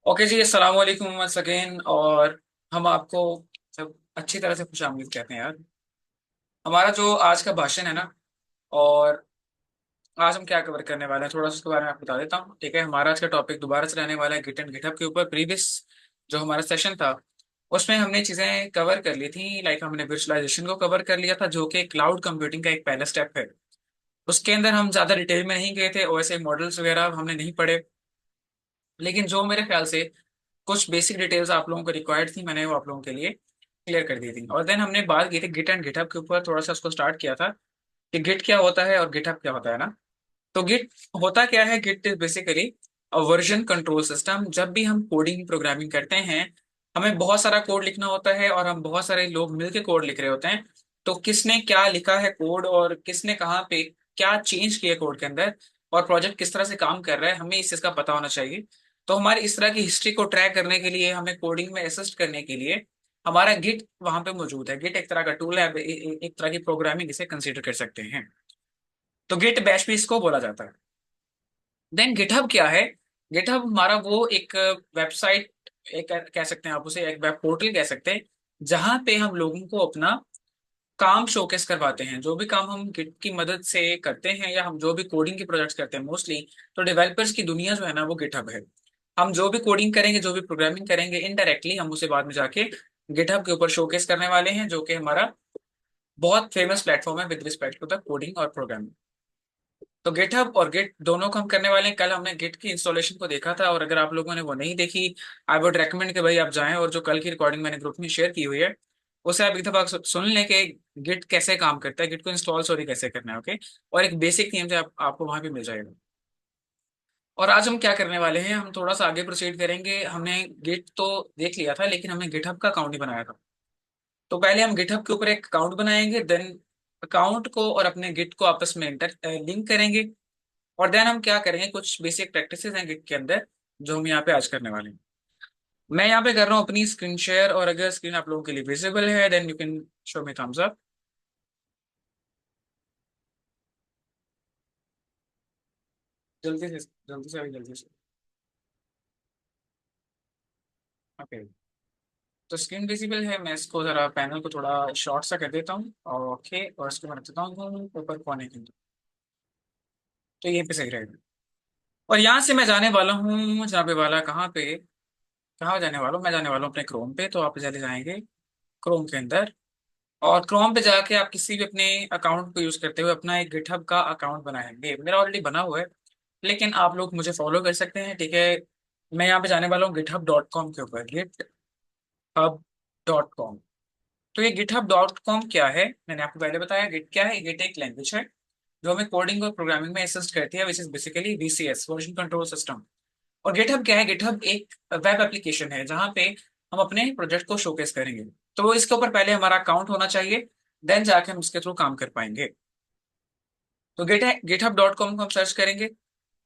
Okay जी, अस्सलाम वालेकुम once again. और हम आपको सब अच्छी तरह से खुशामदीद कहते हैं यार। हमारा जो आज का भाषण है ना, और आज हम क्या कवर करने वाले हैं थोड़ा सा उसके बारे में आपको बता देता हूँ। ठीक है, हमारा आज का टॉपिक दोबारा से रहने वाला है गिट एंड गिटहब के ऊपर। प्रीवियस जो हमारा सेशन था उसमें हमने चीजें कवर कर ली थी, लाइक हमने वर्चुअलाइजेशन को कवर कर लिया था जो कि क्लाउड कंप्यूटिंग का एक पहला स्टेप है। उसके अंदर हम ज्यादा डिटेल में नहीं गए थे, ओएसआई मॉडल्स वगैरह हमने नहीं पढ़े। लेकिन जो मेरे ख्याल से कुछ बेसिक डिटेल्स आप लोगों को रिक्वायर्ड थी, मैंने वो आप लोगों के लिए क्लियर कर दी थी। और देन हमने बात की थी गिट एंड गिटहब के ऊपर, थोड़ा सा उसको स्टार्ट किया था कि गिट क्या होता है और गिटहब क्या होता है ना। तो गिट होता क्या है? Git is basically a version control system. जब भी हम कोडिंग प्रोग्रामिंग करते हैं, हमें बहुत सारा कोड लिखना होता है और हम बहुत सारे लोग मिलकर कोड लिख रहे होते हैं। तो किसने क्या लिखा है कोड और किसने कहाँ पे क्या चेंज किया कोड के अंदर, और प्रोजेक्ट किस तरह से काम कर रहा है, हमें इस चीज का पता होना चाहिए। तो हमारी इस तरह की हिस्ट्री को ट्रैक करने के लिए, हमें कोडिंग में असिस्ट करने के लिए हमारा गिट वहां पे मौजूद है। गिट एक तरह का टूल है, एक तरह की प्रोग्रामिंग इसे कंसीडर कर सकते हैं। तो गिट बैश भी इसको बोला जाता है। देन गिटहब क्या है? गिटहब हमारा वो एक वेबसाइट, एक कह सकते हैं आप उसे, एक वेब पोर्टल कह सकते हैं, जहां पे हम लोगों को अपना काम शोकेस करवाते हैं। जो भी काम हम गिट की मदद से करते हैं या हम जो भी कोडिंग के प्रोजेक्ट्स करते हैं मोस्टली, तो डेवलपर्स की दुनिया जो है ना वो गिटहब है। हम जो भी कोडिंग करेंगे, जो भी प्रोग्रामिंग करेंगे, इनडायरेक्टली हम उसे बाद में जाके गिटहब के ऊपर शोकेस करने वाले हैं, जो कि हमारा बहुत फेमस प्लेटफॉर्म है with respect to the coding और प्रोग्रामिंग। तो गिटहब और गिट दोनों को हम करने वाले हैं। कल हमने गिट की इंस्टॉलेशन को देखा था, और अगर आप लोगों ने वो नहीं देखी, आई वुड रेकमेंड कि भाई आप जाएं और जो कल की रिकॉर्डिंग मैंने ग्रुप में शेयर की हुई है उसे आप एक दफा सुन लें कि गिट कैसे काम करता है, गिट को इंस्टॉल सॉरी कैसे करना है। ओके, और एक बेसिक थीम से आपको वहां भी मिल जाएगा। और आज हम क्या करने वाले हैं, हम थोड़ा सा आगे प्रोसीड करेंगे। हमने गिट तो देख लिया था, लेकिन हमने गिटहब का अकाउंट ही बनाया था। तो पहले हम गिटहब के ऊपर एक अकाउंट बनाएंगे, देन अकाउंट को और अपने गिट को आपस में इंटर लिंक करेंगे। और देन हम क्या करेंगे, कुछ बेसिक प्रैक्टिसेस हैं गिट के अंदर जो हम यहाँ पे आज करने वाले हैं। मैं यहाँ पे कर रहा हूँ अपनी स्क्रीन शेयर, और अगर स्क्रीन आप लोगों के लिए विजिबल है then you can show me thumbs up. जल्दी से जल्दी से, अभी जल्दी से। ओके, तो स्क्रीन विजिबल है। मैं इसको जरा पैनल को थोड़ा शॉर्ट सा कर देता हूँ। ओके, और इसको मैं रख देता हूँ ऊपर कोने के अंदर, तो यहीं पे सही रहेगा। और यहाँ से मैं जाने वाला हूँ, जहाँ पे वाला कहाँ पे, कहाँ जाने वाला हूँ? मैं जाने वाला हूँ अपने क्रोम पे। तो आप चले जाएंगे क्रोम के अंदर, और क्रोम पे जाके आप किसी भी अपने अकाउंट को यूज करते हुए अपना एक गिटहब का अकाउंट बनाएंगे। मेरा ऑलरेडी बना हुआ है, लेकिन आप लोग मुझे फॉलो कर सकते हैं। ठीक है, मैं यहाँ पे जाने वाला हूँ github.com के ऊपर, github.com। तो ये github.com क्या है, मैंने आपको पहले बताया। गिट क्या है? गिट एक लैंग्वेज है जो हमें कोडिंग और प्रोग्रामिंग में असिस्ट करती है, which is basically VCS, version control system. और गिटहब क्या है? गिटहब एक वेब एप्लीकेशन है जहाँ पे हम अपने प्रोजेक्ट को शोकेस करेंगे। तो इसके ऊपर पहले हमारा अकाउंट होना चाहिए, देन जाके हम इसके थ्रू काम कर पाएंगे। तो github.com को हम सर्च करेंगे,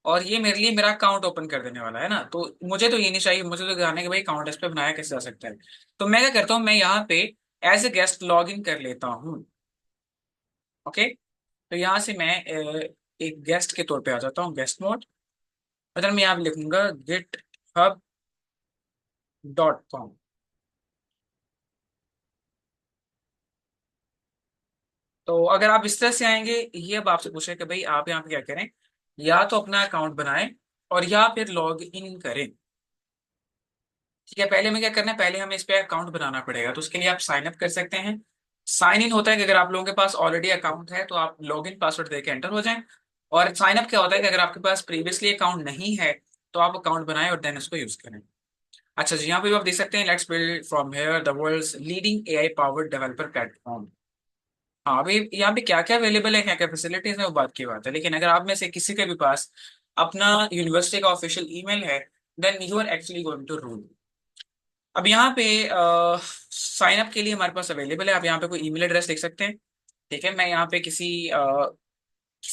और ये मेरे लिए मेरा अकाउंट ओपन कर देने वाला है ना। तो मुझे तो ये नहीं चाहिए, मुझे तो जानना है कि भाई अकाउंट इस पे बनाया कैसे जा सकता है। तो मैं क्या करता हूँ, मैं यहाँ पे as a guest log in कर लेता हूँ। ओके, तो यहाँ से मैं एक गेस्ट के तौर पे आ जाता हूँ, गेस्ट मोड। और then मैं यहाँ पे लिखूंगा github.com। तो अगर आप इस तरह से आएंगे, ये अब आपसे पूछे कि भाई आप यहाँ पे क्या करें, या तो अपना अकाउंट बनाएं और या फिर लॉग इन करें। ठीक है, पहले में क्या करना है, पहले हमें इस पे अकाउंट बनाना पड़ेगा। तो उसके लिए आप साइन अप कर सकते हैं। साइन इन होता है कि अगर आप लोगों के पास ऑलरेडी अकाउंट है तो आप लॉग इन पासवर्ड देके एंटर हो जाएं। और साइन अप क्या होता है कि अगर आपके पास प्रीवियसली अकाउंट नहीं है तो आप अकाउंट बनाएं और देन उसको यूज करें। अच्छा जी, यहाँ पे आप देख सकते हैं, let's build from here the world's leading AI powered developer platform. हाँ, अभी यहाँ पे क्या क्या अवेलेबल है, क्या क्या फैसिलिटीज है, वो बात की बात है। लेकिन अगर आप में से किसी के भी पास अपना यूनिवर्सिटी का ऑफिशियल ईमेल है, then you are actually going to rule. अब यहाँ पे साइन अप के लिए हमारे पास अवेलेबल है, आप यहाँ पे कोई ईमेल एड्रेस लिख सकते हैं। ठीक है, मैं यहाँ पे किसी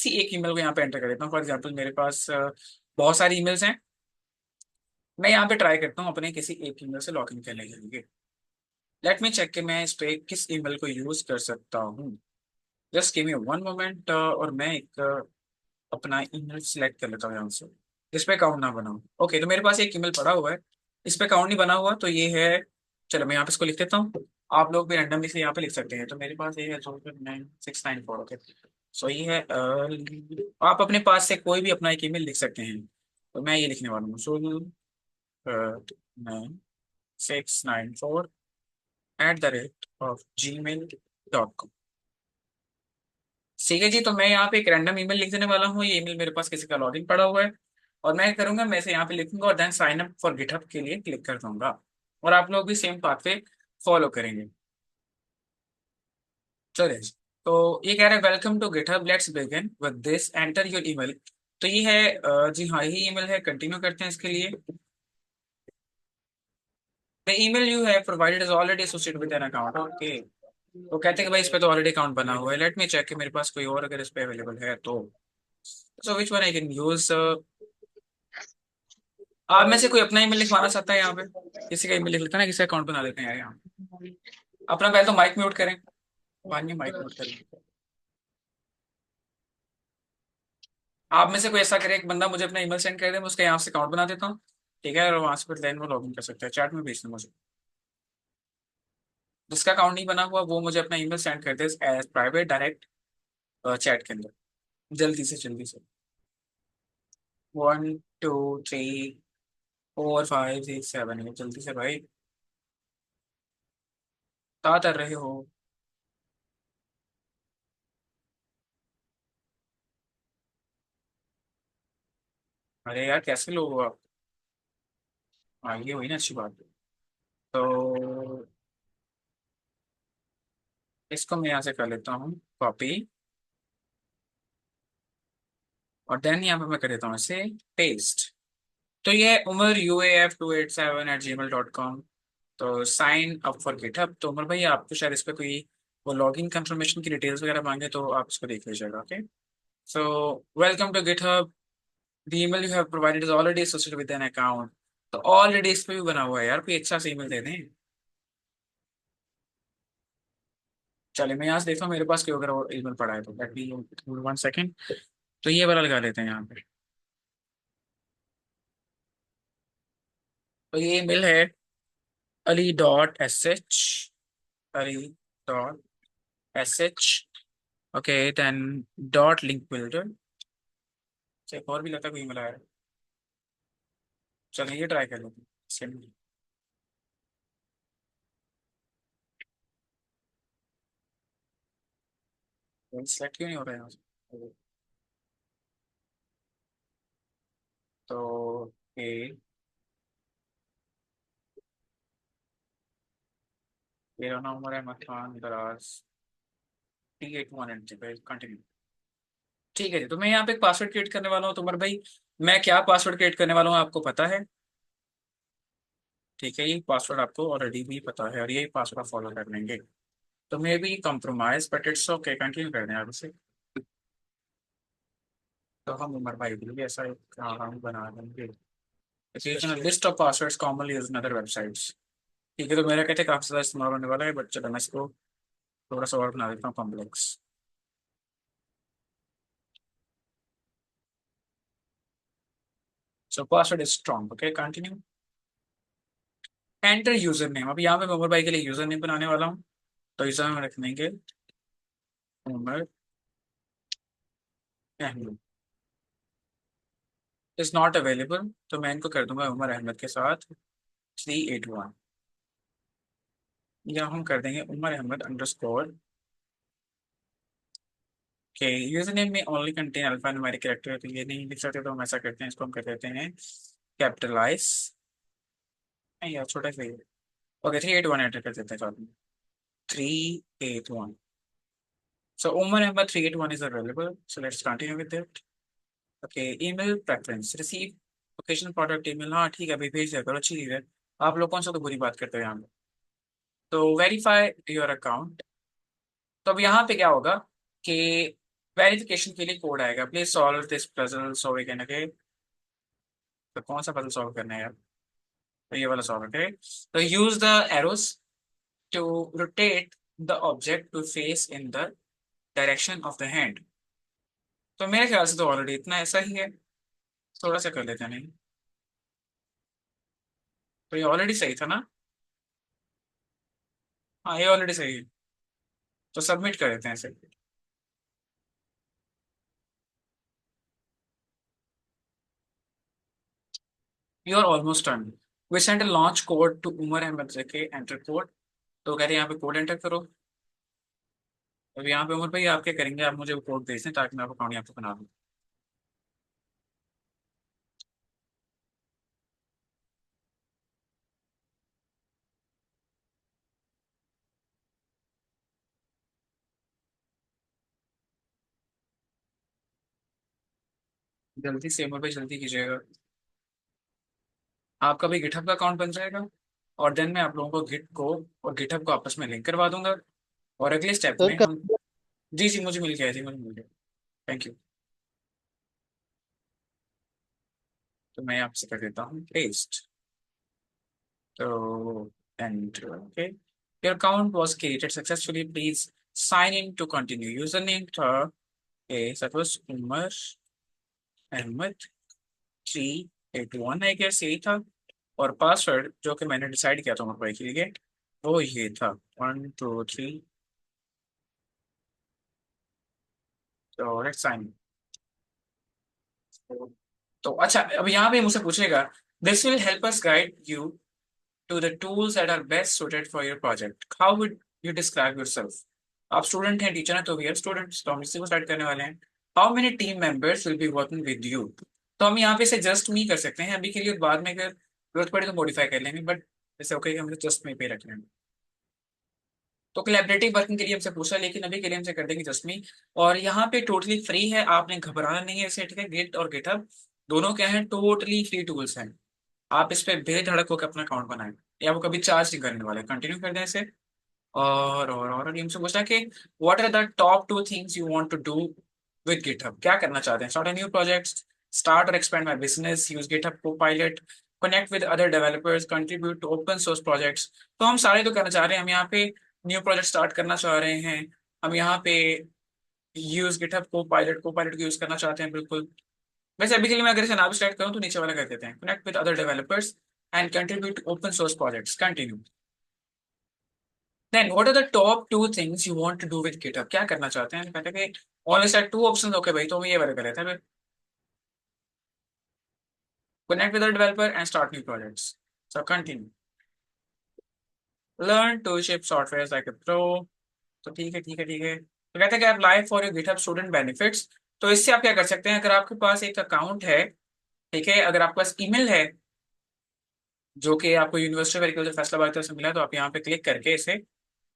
एक ईमेल को यहाँ पे एंटर कर देता हूँ। फॉर एग्जाम्पल मेरे पास बहुत सारी ईमेल्स हैं। मैं यहाँ पे ट्राई करता हूँ अपने किसी एक ईमेल से लॉग इन करने के लिए। लेट मी चेक कि मैं इस पे किस ईमेल को यूज कर सकता हूँ। Just give me one moment, और मैं एक अपना ईमेल सिलेक्ट कर लेता हूँ यहाँ से, जिस पे अकाउंट ना बनाऊँ। ओके, तो मेरे पास एक ईमेल पड़ा हुआ है, इस पे अकाउंट नहीं बना हुआ तो ये है। चलो मैं यहाँ पे इसको लिख देता हूँ। आप लोग भी रैंडमली से यहाँ पे लिख सकते हैं। तो मेरे पास ये है 9694। ओके। सो ये है आप अपने पास से कोई भी अपना एक ईमेल लिख सकते हैं। तो मैं ये लिखने वाला हूँ, 9694@gmail.com। ठीक है जी। तो मैं यहाँ पे एक रैंडम ईमेल लिख देने वाला हूँ। ये ईमेल मेरे पास किसी का लॉगिन पड़ा हुआ है। और मैं करूंगा, मैं इसे यहाँ पे लिखूंगा और then sign up for GitHub के लिए क्लिक कर दूंगा। और आप लोग भी सेम पाथ पे फॉलो करेंगे। चलिए जी। तो ये कह रहा है welcome to GitHub, let's begin with this, enter your email. तो ये है जी हाँ, यही ईमेल है। कंटिन्यू करते हैं इसके लिए। The email you have provided is already associated with an account. Okay. तो कहते हैं कि भाई इस पे तो ऑलरेडी अकाउंट बना हुआ है। लेट मी चेक कि मेरे पास कोई और अगर इस पे अवेलेबल है तो। So which one I can use. आप में से कोई अपना ईमेल लिखवाना चाहता है यहाँ पे? किसी का ईमेल लिख लेता है ना, किसी अकाउंट बना लेते हैं यार यहाँ। अपना पहले तो माइक म्यूट करें। मानिए माइक म्यूट करें। आप में से कोई ऐसा करे, एक बंदा मुझे अपना ईमेल सेंड कर दे, मैं उसका यहाँ से अकाउंट बना देता हूँ। ठीक है, और वहां से फिर देन वो लॉग इन कर सकता है। चैट में भेजना मुझे। जिसका अकाउंट नहीं बना हुआ वो मुझे अपना ईमेल सेंड कर दे एज प्राइवेट डायरेक्ट चैट के अंदर। जल्दी से जल्दी से। 1 2 3 4 5 6 7 जल्दी से भाई। क्या कर रहे हो? अरे यार कैसे लोग हो आप? हाँ ये हुई ना अच्छी बात। तो इसको मैं यहाँ से कर लेता हूँ कॉपी। और देन यहाँ पे मैं कर देता हूँ इसे पेस्ट। तो ये है umaruf287@gmail.com। तो साइन अप फॉर गिटहब। तो उमर भाई आपको शायद इस पे कोई वो लॉगिन कंफर्मेशन की डिटेल्स वगैरह मांगे, तो आप इसको देख लीजिएगा। Okay. So welcome to GitHub, the email you have provided is already associated with an account. तो ऑलरेडी इस पे भी बना हुआ है यार, कोई अच्छा सा ईमेल दे दें। चलिए मैं यहाँ से देखता हूँ मेरे पास कोई अगर और ईमेल पड़ा है तो। Let me 1 second. तो ये वाला लगा लेते हैं यहाँ पे। तो ये ईमेल है ali.sh, ali.sh। Okay then dot link builder. एक और भी लगता है कोई ईमेल आया है। चलिए ये ट्राई कर लेते हैं। सेंड। सेलेक्ट क्यों नहीं हो रहा है यहाँ से? तो ए मेरा नाम है मकान दराज, T81 कंटिन्यू। ठीक है जी। तो मैं यहाँ पे एक पासवर्ड क्रिएट करने वाला हूँ तुम्हारे भाई। मैं क्या पासवर्ड क्रिएट करने वाला हूँ आपको पता है? ठीक है, ये पासवर्ड आपको ऑलरेडी भी पता है और ये पासवर्ड फॉलो कर लेंगे। तो may be compromise but it's okay, continue कर दें आप इसे। तो हम उमर भाई के लिए ऐसा एक हम बना देंगे। List of passwords commonly used in other websites. ठीक है, तो मेरा कहते हैं काफी ज्यादा इस्तेमाल होने वाला है, बट चलो मैं इसको थोड़ा सा और बना देता हूँ complex. So password is strong. Okay continue. Enter user name. अब यहाँ पे मैं उमर भाई के लिए यूजर नेम बनाने वाला हूँ। तो यूजर नेम रख देंगे Umar Ahmed. Is not available, तो मैं इनको कर दूंगा उमर अहमद के साथ 381। या हम कर देंगे उमर अहमद अंडरस्कोर के। यूजर नेम में only contain alpha numeric character, तो ये नहीं लिख सकते, तो हम ऐसा करते हैं, इसको हम कर देते हैं कैपिटलाइज। यार छोटा सा ही है। ओके 381 एंटर कर देते हैं। 381। So Umar Ahmad 381 is available. So let's continue with it. Okay, email preference. Receive occasional product email। हाँ ठीक है, अभी भेज दिया करो, अच्छी चीज़ है। आप लोग कौन सा तो बुरी बात करते हो यहाँ पे। तो वेरीफाई योर अकाउंट। तो अब यहाँ पे क्या होगा कि वेरिफिकेशन के लिए कोड आएगा, please solve this puzzle so we can. Okay. तो कौन सा पजल सॉल्व करना है यार? तो ये वाला सॉल्व करें। तो use the arrows to rotate the object to face in the direction of the hand. तो मेरे ख्याल से तो ऑलरेडी इतना ऐसा ही है। थोड़ा सा कर लेते हैं नहीं। तो ये ऑलरेडी सही था ना? हाँ, ये ऑलरेडी सही है। तो सबमिट कर देते हैं इसे। You are almost done. We send a launch code to Umar Ahmed के एंटर कोड। तो कह रहे हैं यहाँ पे कोड एंटर करो। अब यहाँ पे उमर भाई आप क्या करेंगे, आप मुझे वो कोड भेज दें ताकि मैं आपको अकाउंट यहाँ पे बना दूँ। जल्दी से उमर भाई, जल्दी कीजिएगा। आपका भी गिटहब का अकाउंट बन जाएगा। और देन मैं आप लोगों को गिट को और गिटहब को आपस में लिंक करवा दूंगा। और अगले स्टेप सर में कर। हम। जी जी, मुझे मिल गया जी, मुझे मिल गया। Thank you. तो मैं आपसे कर देता हूँ पेस्ट। तो and okay, your account was created successfully, please sign in to continue. User name था suppose Umar Ahmad 381, I guess यही था। और पासवर्ड जो कि मैंने डिसाइड किया था उमर भाई के लिए, वो ये था 1 2 3। तो लेट्स साइन। तो अच्छा, अब यहाँ पे मुझसे पूछेगा, this will help us guide you to the tools that are best suited for your project, how would you describe yourself. आप स्टूडेंट हैं, टीचर हैं, तो वी आर स्टूडेंट्स, तो हम इसी को स्टार्ट करने वाले हैं। How many team members will be working with you. तो हम यहाँ पे से जस्ट मी कर सकते हैं अभी के लिए, और बाद में अगर जरूरत पड़े तो मॉडिफाई कर लेंगे, बट जैसे ओके हम जस्ट मी पे रख लेंगे। तो कोलैबोरेटिव वर्किंग के लिए हमसे पूछा, लेकिन अभी के लिए हमसे कर देंगे जस्ट मी। और यहाँ पे टोटली फ्री है, आपने घबराना नहीं है इसे, ठीक है। गिट और गिटहब दोनों क्या है, टोटली फ्री टूल्स हैं। आप इस पे बेधड़क होकर अपना अकाउंट बनाएं। या वो कभी चार्ज नहीं करने वाले, कंटिन्यू कर दें इसे। और ये हमसे पूछा कि what are the top two things you want to do with GitHub. क्या करना चाहते हैं, start a new project, start और expand my business, use GitHub Copilot, connect with other developers, contribute to open source projects. तो हम सारे तो करना चाह रहे हैं, हम यहाँ पे न्यू प्रोजेक्ट स्टार्ट करना चाह रहे हैं। हम यहाँ पे यूज गिटहब को पायलट को यूज करना चाहते हैं, बिल्कुल। वैसे अभी के लिए मैं अगर इसे ना भी स्टार्ट करूँ तो नीचे वाला कर देते हैं, connect with other developers and contribute open source projects, continue. Then what are the top two things you want to do with GitHub. क्या करना चाहते हैं, कहते हैं कि only set two options, okay भाई, तो हम ये वाला कर लेते हैं। Connect with other developer and start new projects, so continue. Learn to ship software like a pro. तो ठीक है, ठीक है, ठीक है। तो कहते हैं कि आप live for your GitHub student benefits. तो इससे आप क्या कर सकते हैं, अगर आपके पास एक अकाउंट है, ठीक है, अगर आपके पास ईमेल है जो कि आपको यूनिवर्सिटी ऑफ एग्रीकल्चर फैसलाबाद की तरफ से मिला है, तो आप यहाँ पे क्लिक करके इसे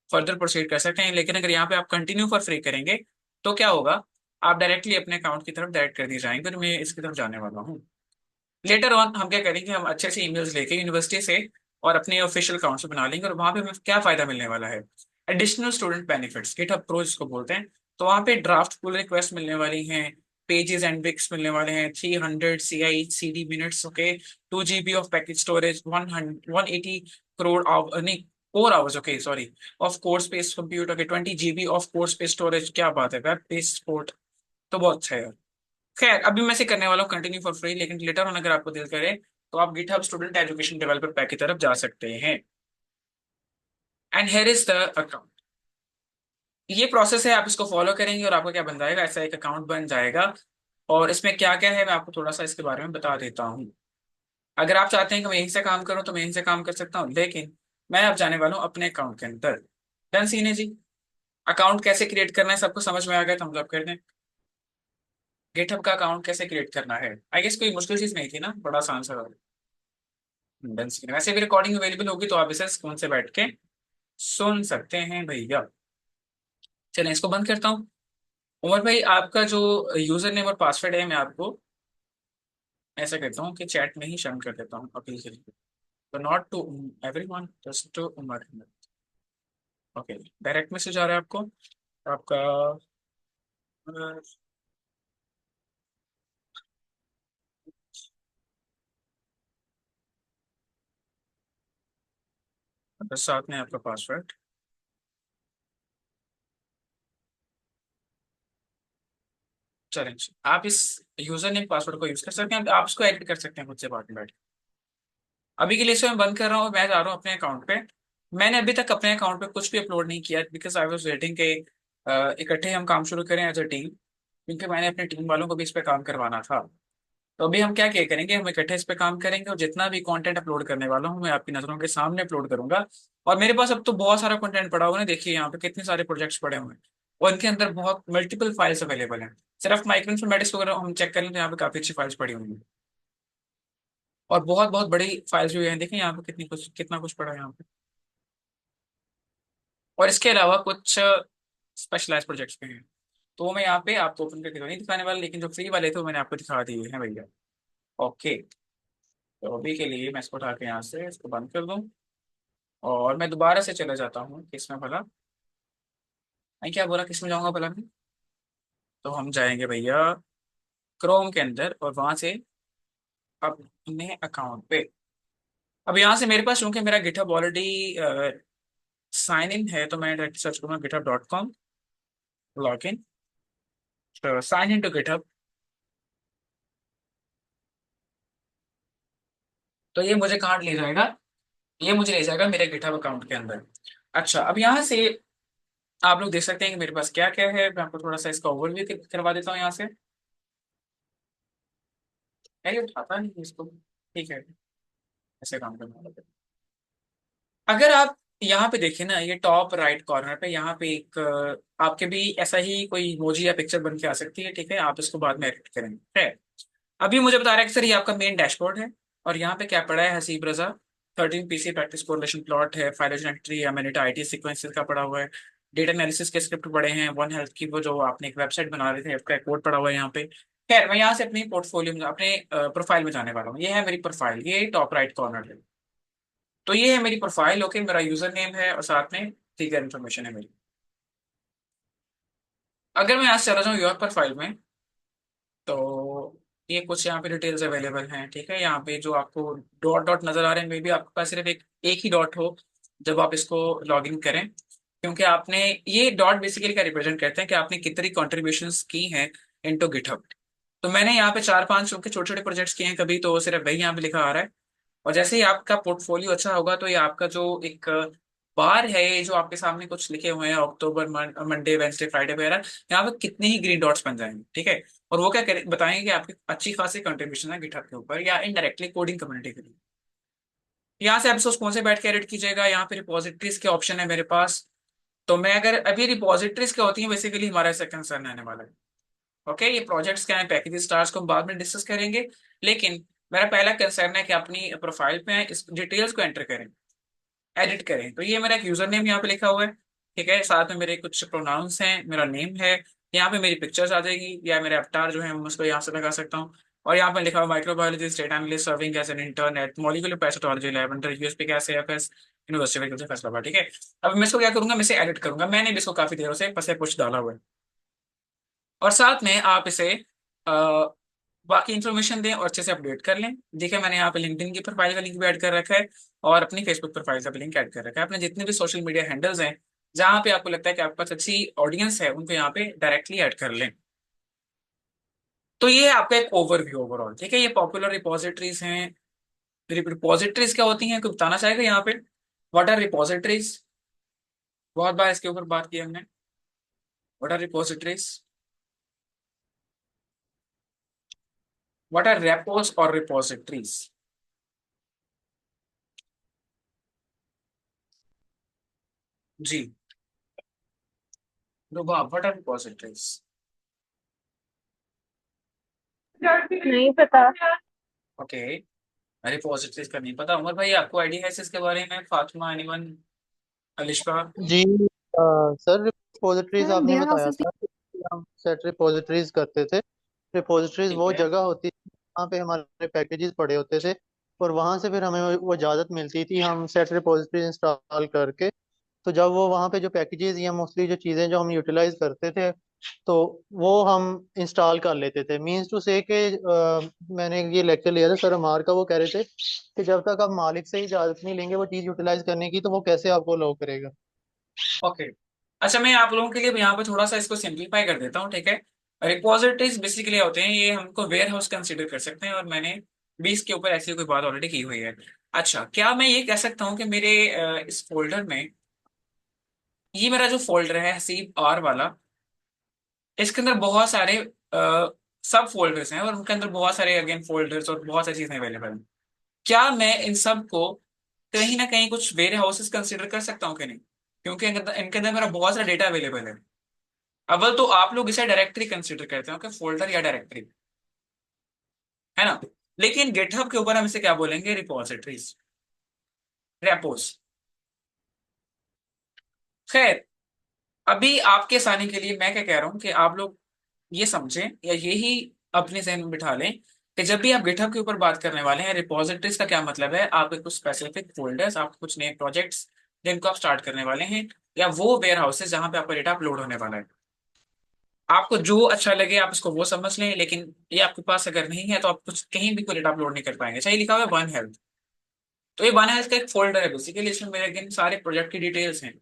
फर्दर प्रोसीड कर सकते हैं। लेकिन अगर यहाँ पे आप कंटिन्यू फॉर फ्री करेंगे तो क्या होगा, आप डायरेक्टली अपने अकाउंट की तरफ डायरेक्ट कर दिए जाएंगे, तो मैं इसकी तरफ जाने वाला हूँ। लेटर ऑन हम क्या करेंगे, हम अच्छे से ईमेल्स लेके यूनिवर्सिटी से और अपने ऑफिशियल अकाउंट से बना लेंगे, और वहां पे हमें क्या फायदा मिलने वाला है, additional student benefits, GitHub pro जिसको बोलते हैं। तो वहां पे ड्राफ्ट पुल रिक्वेस्ट मिलने वाली हैं, पेजेस एंड बिक्स मिलने वाले हैं, 300 CI CD minutes, okay, 2 GB of package storage, 180 crore नहीं, 4 hours, okay sorry, of core space compute, okay, 20 GB of core space storage. क्या बात है, वेब बेस्ड सपोर्ट। तो बहुत अच्छा है। खैर अभी मैं से करने वाला हूँ कंटिन्यू फॉर फ्री, लेकिन लेटर ऑन अगर आपको दिल करे तो आप GitHub student education developer pack की तरफ जा सकते हैं। And here is the account. ये प्रोसेस है, आप इसको फॉलो करेंगे और आपका क्या बन जाएगा, ऐसा एक अकाउंट बन जाएगा। और इसमें क्या क्या है मैं आपको थोड़ा सा इसके बारे में बता देता हूँ। अगर आप चाहते हैं कि मैं यहीं से काम करूँ तो मैं यहीं से काम कर सकता हूँ, लेकिन मैं अब जाने वाला हूँ अपने अकाउंट के अंदर। डन सीन है जी। अकाउंट कैसे क्रिएट करना है सबको समझ में आ गया, तो हम लोग कर दें। गिटहब का अकाउंट कैसे क्रिएट करना है, आई गेस कोई मुश्किल चीज नहीं थी ना, बड़ा आसान सा। डन सीन है। वैसे भी रिकॉर्डिंग अवेलेबल होगी तो आप इसे फोन से बैठ के सुन सकते हैं भैया। चलिए इसको बंद करता हूँ। उमर भाई आपका जो यूजर नेम और पासवर्ड है, मैं आपको ऐसा करता हूँ कि चैट में ही शामिल कर देता हूँ अपील के लिए। तो not to everyone, just to Umar. Okay, direct message आ रहा है आपको, आपका साथ में आपका पासवर्ड। चलें, आप इस यूजर नेम पासवर्ड को यूज कर सकते हैं, आप इसको एडिट कर सकते हैं खुद से बाद में बैठ के। अभी के लिए इसे मैं बंद कर रहा हूँ, मैं जा रहा हूँ अपने अकाउंट पे। मैंने अभी तक अपने अकाउंट पे कुछ भी अपलोड नहीं किया, बिकॉज आई वॉज वेटिंग के इकट्ठे हम काम शुरू करें एज अ टीम, क्योंकि मैंने अपनी टीम वालों को भी इस पे काम करवाना था। तो अभी हम क्या क्या करेंगे, हम इकट्ठे इस पे काम करेंगे और जितना भी कंटेंट अपलोड करने वाला हूँ मैं आपकी नजरों के सामने अपलोड करूंगा। और मेरे पास अब तो बहुत सारा कंटेंट पड़ा हुआ है, देखिए यहाँ पे कितने सारे प्रोजेक्ट्स पड़े हुए हैं और इनके अंदर बहुत मल्टीपल फाइल्स अवेलेबल हैं। सिर्फ माइक्रो इन्फॉर्मेटिक्स वगैरह हम चेक करें तो यहाँ पे काफी अच्छी फाइल्स पड़ी हुई हैं और बहुत बहुत बड़ी फाइल्स भी हैं। देखें यहाँ पे कितनी कुछ कितना कुछ पड़ा है यहाँ पे। और इसके अलावा कुछ स्पेशलाइज प्रोजेक्ट्स भी हैं, तो वो मैं यहाँ पे आपको ओपन करके तो नहीं दिखाने वाला, लेकिन जो फ्री वाले थे वो मैंने आपको दिखा दिए हैं भैया। ओके, तो अभी के लिए मैं इसको उठा के यहाँ से इसको बंद कर दूँ और मैं दोबारा से चले जाता हूँ किसमें भला। मैं क्या बोला, किसमें जाऊंगा भला मैं? तो हम जाएंगे भैया क्रोम के अंदर और वहां से अपने अकाउंट पे। अब यहाँ से मेरे पास चूंकि मेरा गिटहब ऑलरेडी साइन इन है, तो मैं डायरेक्ट सर्च करूंगा github.com log in, sign in to GitHub. तो ये मुझे कहाँ ले जाएगा, ये मुझे ले जाएगा मेरे गिटहब अकाउंट के अंदर। अच्छा, अब यहाँ से आप लोग देख सकते हैं कि मेरे पास क्या क्या है। मैं आपको थोड़ा सा इसका ओवरव्यू करवा देता हूँ यहाँ से। है, ये उठाता नहीं है इसको, ठीक है, ऐसे काम करना होगा। अगर आप यहाँ पे देखें ना, ये टॉप राइट कॉर्नर पे यहाँ पे एक आपके भी ऐसा ही कोई इमोजी या पिक्चर बन के आ सकती है, ठीक है, आप इसको बाद में एडिट करेंगे है। अभी मुझे बता रहा है कि सर ये आपका मेन डैशबोर्ड है और यहाँ पे क्या पड़ा है, Haseeb Raza 13 PC practice correlation plot है, फाइलोजेनेट्री या मैंने आईटी सीक्वेंसेस का पड़ा हुआ है, डेटा एनालिसिस के स्क्रिप्ट पड़े हैं, वन हेल्थ की वो जो आपने एक वेबसाइट बना रहे थे उसका कोड पड़ा हुआ है यहाँ पे। खैर, मैं यहाँ से अपनी पोर्टफोलियो में अपने प्रोफाइल में जाने वाला हूँ। ये है मेरी प्रोफाइल, ये टॉप राइट कॉर्नर है। तो ये है मेरी प्रोफाइल, ओके, मेरा यूजर नेम है और साथ में दीगर इन्फॉर्मेशन है मेरी। अगर मैं यहाँ से चला जाऊँ योर प्रोफाइल में, तो ये कुछ यहाँ पे डिटेल्स अवेलेबल हैं, ठीक है। यहाँ पे जो आपको डॉट डॉट नजर आ रहे हैं, मे बी आपके पास सिर्फ एक ही डॉट हो जब आप इसको लॉग इन करें, क्योंकि आपने ये डॉट बेसिकली क्या रिप्रेजेंट करते हैं कि आपने कितनी कॉन्ट्रीब्यूशंस की हैं इनटू गिटहब। तो मैंने यहाँ पे 4-5 छोटे छोटे प्रोजेक्ट्स किए हैं कभी, तो सिर्फ वही यहाँ पे लिखा आ रहा है। और जैसे ही आपका पोर्टफोलियो अच्छा होगा तो ये आपका जो एक बार है, ये जो आपके सामने कुछ लिखे हुए हैं अक्टूबर, मंडे, वेंसडे, फ्राइडे वगैरह, यहाँ पे कितने ही ग्रीन डॉट्स बन जाएंगे, ठीक है। और वो क्या करें, बताएंगे कि आपकी अच्छी खासी कंट्रीब्यूशन है गिटहब के ऊपर या इनडायरेक्टली कोडिंग कम्युनिटी के लिए। यहाँ से आप इसको कौन से बैठ के एडिट कीजिएगा, यहाँ पे रिपोजिटरीज के ऑप्शन है मेरे पास। तो मैं अगर अभी रिपोजिटरीज क्या होती है, बेसिकली हमारा सेकंड कंसर्न आने वाला है। ओके, ये प्रोजेक्ट्स क्या है, पैकेज स्टार्स को हम बाद में डिस्कस करेंगे, लेकिन मेरा पहला कंसर्न है कि अपनी प्रोफाइल पे इस डिटेल्स को एंटर करें, एडिट करें। तो ये मेरा एक यूजर नेम यहाँ पे लिखा हुआ है, ठीक है, साथ में मेरे कुछ प्रोनाउंस हैं, मेरा नेम है, यहाँ पे मेरी पिक्चर्स आ जाएगी या मेरे अवतार जो है मैं उसको यहाँ से लगा सकता हूँ। और यहाँ पे लिखा हुआ microbiologist data analyst serving as an intern at molecular pathology lab under USP CAS AFS university Faisalabad, ठीक है। अब मैं इसको क्या करूंगा, मैं इसे एडिट करूंगा, मैंने भी इसको काफी देरों से पसे पुछ डाला हुआ है। और साथ में आप इसे बाकी इन्फॉर्मेशन दें और अच्छे से अपडेट कर लें। देखिए, मैंने यहाँ पे लिंक्डइन की प्रोफाइल का लिंक भी ऐड कर रखा है और अपनी फेसबुक प्रोफाइल का भी लिंक ऐड कर रखा है। अपने जितने भी सोशल मीडिया हैंडल्स हैं जहाँ पे आपको लगता है कि आपके पास अच्छी ऑडियंस है, उनको यहाँ पे डायरेक्टली ऐड कर लें। तो ये है आपका एक ओवरव्यू ओवरऑल, ठीक है। ये पॉपुलर रिपोजिटरीज हैं। रिपोजिटरीज क्या होती हैं, कोई बताना चाहेगा यहाँ पे, व्हाट आर रिपोजिटरीज? बहुत बार इसके ऊपर बात की हमने, what are repositories, what are repos और रिपोजिटरीज? जी, व्हाट आर रिपोजिटरीज? नहीं पता। ओके, अरे पॉजिटिव का नहीं पता। उमर भाई, आपको आइडिया है इसके बारे में? फातिमा, एनीवन, अलिशा? जी सर, रिपोजिटरीज आपने वेयर बताया हाउसेस। था कि हम सेट रिपोजिटरीज करते थे। रिपोजिटरीज ठीक वो है। जगह होती थी जहाँ पे हमारे पैकेजेस पड़े होते थे, और वहाँ से फिर हमें वो इजाज़त मिलती थी हम सेट रिपोजिटरीज इंस्टॉल करके। तो जब वो वहाँ पे जो पैकेजेस या मोस्टली जो चीज़ें जो हम यूटिलाइज करते थे, तो वो हम इंस्टॉल कर लेते थे। मीन्स टू से कि मैंने ये लेक्चर लिया था सर हमार का, वो कह रहे थे कि जब तक आप मालिक से इजाज़त नहीं लेंगे वो चीज़ यूटिलाइज करने की, तो वो कैसे आपको अलाउ करेगा। ओके, अच्छा, मैं आप लोगों के लिए यहाँ पे थोड़ा सा इसको सिंप्लीफाई कर देता हूँ, ठीक है। रिपोजिटरीज बेसिकली होते हैं, ये हमको वेयर हाउस कंसिडर कर सकते हैं और मैंने 20 के ऊपर ऐसी कोई बात ऑलरेडी की हुई है। अच्छा, क्या मैं ये कह सकता हूँ कि मेरे इस फोल्डर में, ये मेरा जो फोल्डर है हसीब आर वाला, इसके अंदर बहुत सारे सब फोल्डर्स हैं और उनके अंदर बहुत सारे अगेन फोल्डर्स और बहुत सारी चीजें अवेलेबल हैं। क्या मैं इन सब को कहीं ना कहीं कुछ वेयर हाउसेस कंसिडर कर सकता हूँ कि नहीं? क्योंकि इनके अंदर मेरा बहुत सारा डेटा अवेलेबल है। अव्वल तो आप लोग इसे डायरेक्टरी कंसिडर करते हो कि फोल्डर या डायरेक्टरी, है ना? लेकिन गिटहब के ऊपर हम इसे क्या बोलेंगे? Repositories, repos. खैर, अभी आपके आसानी के लिए मैं क्या कह रहा हूँ कि आप लोग ये समझें या यही अपने जहन में बिठा लें कि जब भी आप गिटहब के ऊपर बात करने वाले हैं, रिपोजिटरीज का क्या मतलब है? आपके कुछ स्पेसिफिक फोल्डर्स, आपके कुछ नए प्रोजेक्ट्स जिनको आप स्टार्ट करने वाले हैं, या वो वेयर हाउसेज जहां पे आपका डेटा अपलोड होने वाला है। आपको जो अच्छा लगे आप इसको वो समझ लें, लेकिन ये आपके पास अगर नहीं है तो आप कुछ कहीं भी कोई डेटा अपलोड नहीं कर पाएंगे। चाहिए लिखा हुआ है वन हेल्थ, तो ये वन हेल्थ का एक फोल्डर है बेसिकली। इसमें मेरे अगेन सारे प्रोजेक्ट की डिटेल्स हैं,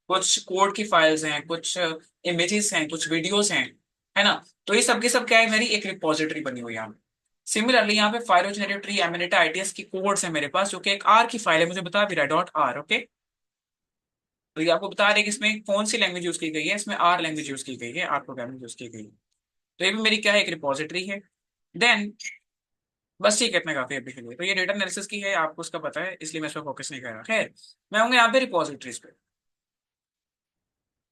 कुछ कोड की फाइल्स हैं, कुछ इमेजेस हैं, कुछ वीडियोस हैं, है ना? तो ये सब की सब क्या है, मेरी एक रिपोजिटरी बनी हुई है यहाँ पे। सिमिलरली यहाँ पे फाइलोजेनेरेटरी एमिनेटा आईटीएस की कोड्स है मेरे पास, जो कि एक आर की फाइल है, मुझे बता भी रहा है डॉट आर। ओके, तो ये आपको बता रहे हैं कि इसमें कौन सी लैंग्वेज यूज की गई है। इसमें आर लैंग्वेज यूज की गई है, आर प्रोग्रामिंग यूज की गई है। तो ये भी मेरी क्या है, एक रिपोजिटरी है। देन बस ठीक है, इतना काफी है अभी के लिए। तो ये डेटा एनालिसिस की है, आपको उसका पता है, इसलिए मैं इस पर फोकस नहीं कर रहा। खैर, मैं हूँ यहाँ पे रिपोजिटरीज पे।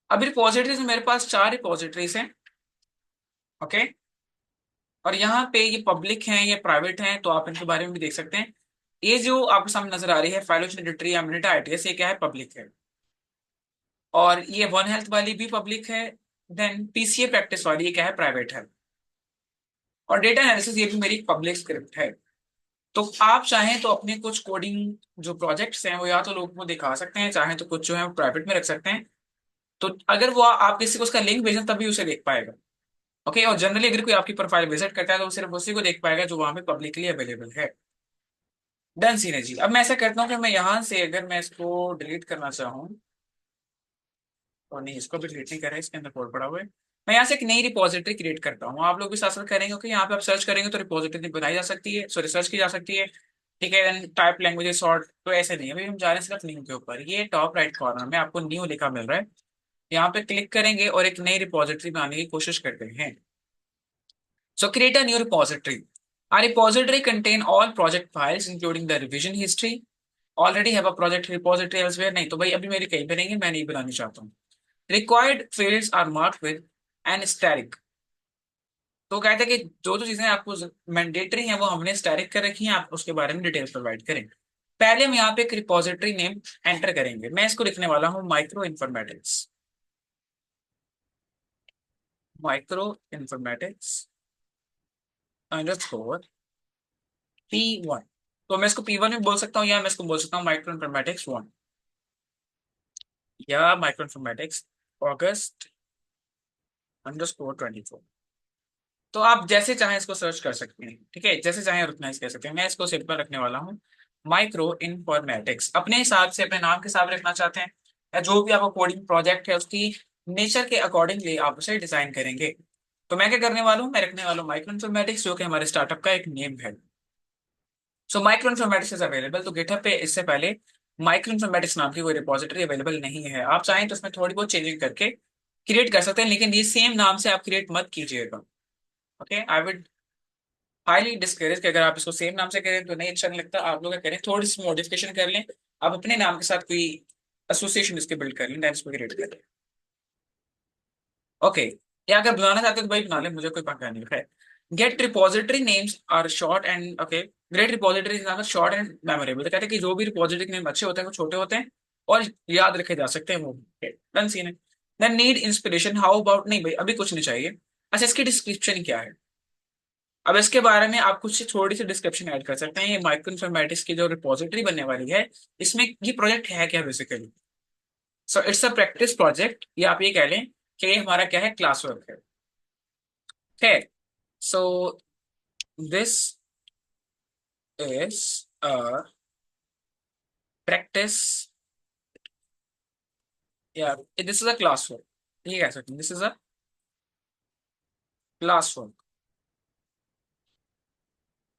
अभी रिपोजिटरीज में मेरे पास चार रिपोजिटरीज हैं। ओके, और यहाँ पे ये पब्लिक हैं, ये प्राइवेट हैं, तो आप इनके बारे में भी देख सकते हैं। ये जो आपके सामने नजर आ रही है फाइलोजेनेरेटरी एमिनेटा आईटीएस, ये क्या है? पब्लिक है। और ये वन हेल्थ वाली भी पब्लिक है। देन पीसीए प्रैक्टिस वाली ये क्या है? प्राइवेट है। और डेटा एनालिसिस ये भी मेरी पब्लिक स्क्रिप्ट है। तो आप चाहें तो अपने कुछ कोडिंग जो प्रोजेक्ट्स हैं वो या तो लोगों को दिखा सकते हैं, चाहें तो कुछ जो है वो प्राइवेट में रख सकते हैं। तो अगर वो आप किसी को उसका लिंक भेजें तभी उसे देख पाएगा। ओके, और जनरली अगर कोई आपकी प्रोफाइल विजिट करता है तो वो सिर्फ उसी को देख पाएगा जो वहां पे पब्लिकली अवेलेबल है। डन सीन है जी। अब मैं ऐसा करता हूँ कि मैं यहाँ से अगर मैं इसको डिलीट करना चाहूँ, और नहीं, इसको भी डिलीट नहीं कर रहा है, इसके अंदर कोड पड़ा हुआ है। मैं यहाँ से एक नई रिपोजिटरी क्रिएट करता हूँ। आप लोग भी साथ साथ करेंगे कि यहाँ पे आप सर्च करेंगे तो रिपोजिटरी बनाई जा सकती है, सॉरी सर्च की जा सकती है। ठीक है, देन टाइप लैंग्वेज सॉर्ट, तो ऐसे नहीं है। अभी हम जा रहे हैं सिर्फ न्यू के ऊपर। ये टॉप राइट कॉर्नर में आपको न्यू लिखा मिल रहा है, यहाँ पे क्लिक करेंगे और एक नई रिपोजिटरी बनाने की कोशिश करते हैं। So create a new repository. A repository contain all project files including the revision history. Already have a project repository elsewhere? नहीं, तो भाई अभी मेरी कहीं पे नहीं है, मैं नहीं बनानी चाहता हूँ। Required fields are marked with an asterisk. तो कहते हैं कि जो जो चीजें आपको मैंडेटरी हैं वो हमने स्टैरिक कर रखी हैं, आप उसके बारे में डिटेल्स प्रोवाइड करें। पहले हम यहाँ पे एक रिपोजिटरी नेम एंटर करेंगे। मैं इसको लिखने वाला हूँ micro informatics. Micro informatics underscore P1। तो मैं इसको P1 भी बोल सकता हूँ, या मैं इसको बोल सकता हूँ माइक्रो इन्फॉर्मेटिक्स 1, या माइक्रो इन्फॉर्मेटिक्स अगस्त अंडरस्कोर 24। तो आप जैसे चाहें इसको सर्च कर सकते हैं, ठीक है, जैसे चाहें ऑर्गेनाइज कर सकते हैं। मैं इसको सिंपल रखने वाला हूँ माइक्रो इन्फॉर्मेटिक्स। अपने हिसाब से, अपने नाम के हिसाब से रखना चाहते हैं, या जो भी आपका कोडिंग प्रोजेक्ट है उसकी नेचर के अकॉर्डिंगली आप उसे डिजाइन करेंगे। तो मैं क्या करने वाला हूँ, मैं रखने वाला हूँ माइक्रो इन्फॉर्मेटिक्स, जो कि हमारे स्टार्टअप का एक नेम है। So micro informatics is available. तो गिटहब पे इससे पहले माइक्रो इन्फॉर्मेटिक्स नाम की कोई रिपोजिटरी अवेलेबल नहीं है। आप चाहें तो उसमें थोड़ी बहुत चेंजिंग करके क्रिएट कर सकते हैं, लेकिन ये सेम नाम से आप क्रिएट मत कीजिएगा। Okay, I would highly discourage कि अगर आप इसको सेम नाम से करें तो नहीं अच्छा नहीं लगता। आप लोग क्या करें, थोड़ी सी मॉडिफिकेशन कर लें, आप अपने नाम के साथ कोई एसोसिएशन इसके बिल्ड कर लें, देन इसको क्रिएट कर लें। ओके, या अगर बनाना चाहते हैं तो भाई बना लें, मुझे कोई पंगा नहीं है। Great repository names are short and okay, great repository are short and memorable. तो कहते हैं कि जो भी रिपोजिटरी नेम अच्छे होते हैं वो छोटे होते हैं और याद रखे जा सकते हैं वो। डन सीन है। Then need inspiration, how about, नहीं भाई अभी कुछ नहीं चाहिए। अच्छा, इसकी डिस्क्रिप्शन क्या है? अब इसके बारे में आप कुछ थोड़ी सी डिस्क्रिप्शन ऐड कर सकते हैं। ये माइक्रो इन्फॉर्मेटिक्स की जो रिपोजिटरी बनने वाली है, इसमें ये प्रोजेक्ट है क्या basically? So it's a practice project, या आप ये कह लें कि ये हमारा क्या है, क्लास वर्क है। Okay, so this is a practice. Yeah, this is a classwork. ये कह सकते हैं, दिस इज अ क्लासवर्क।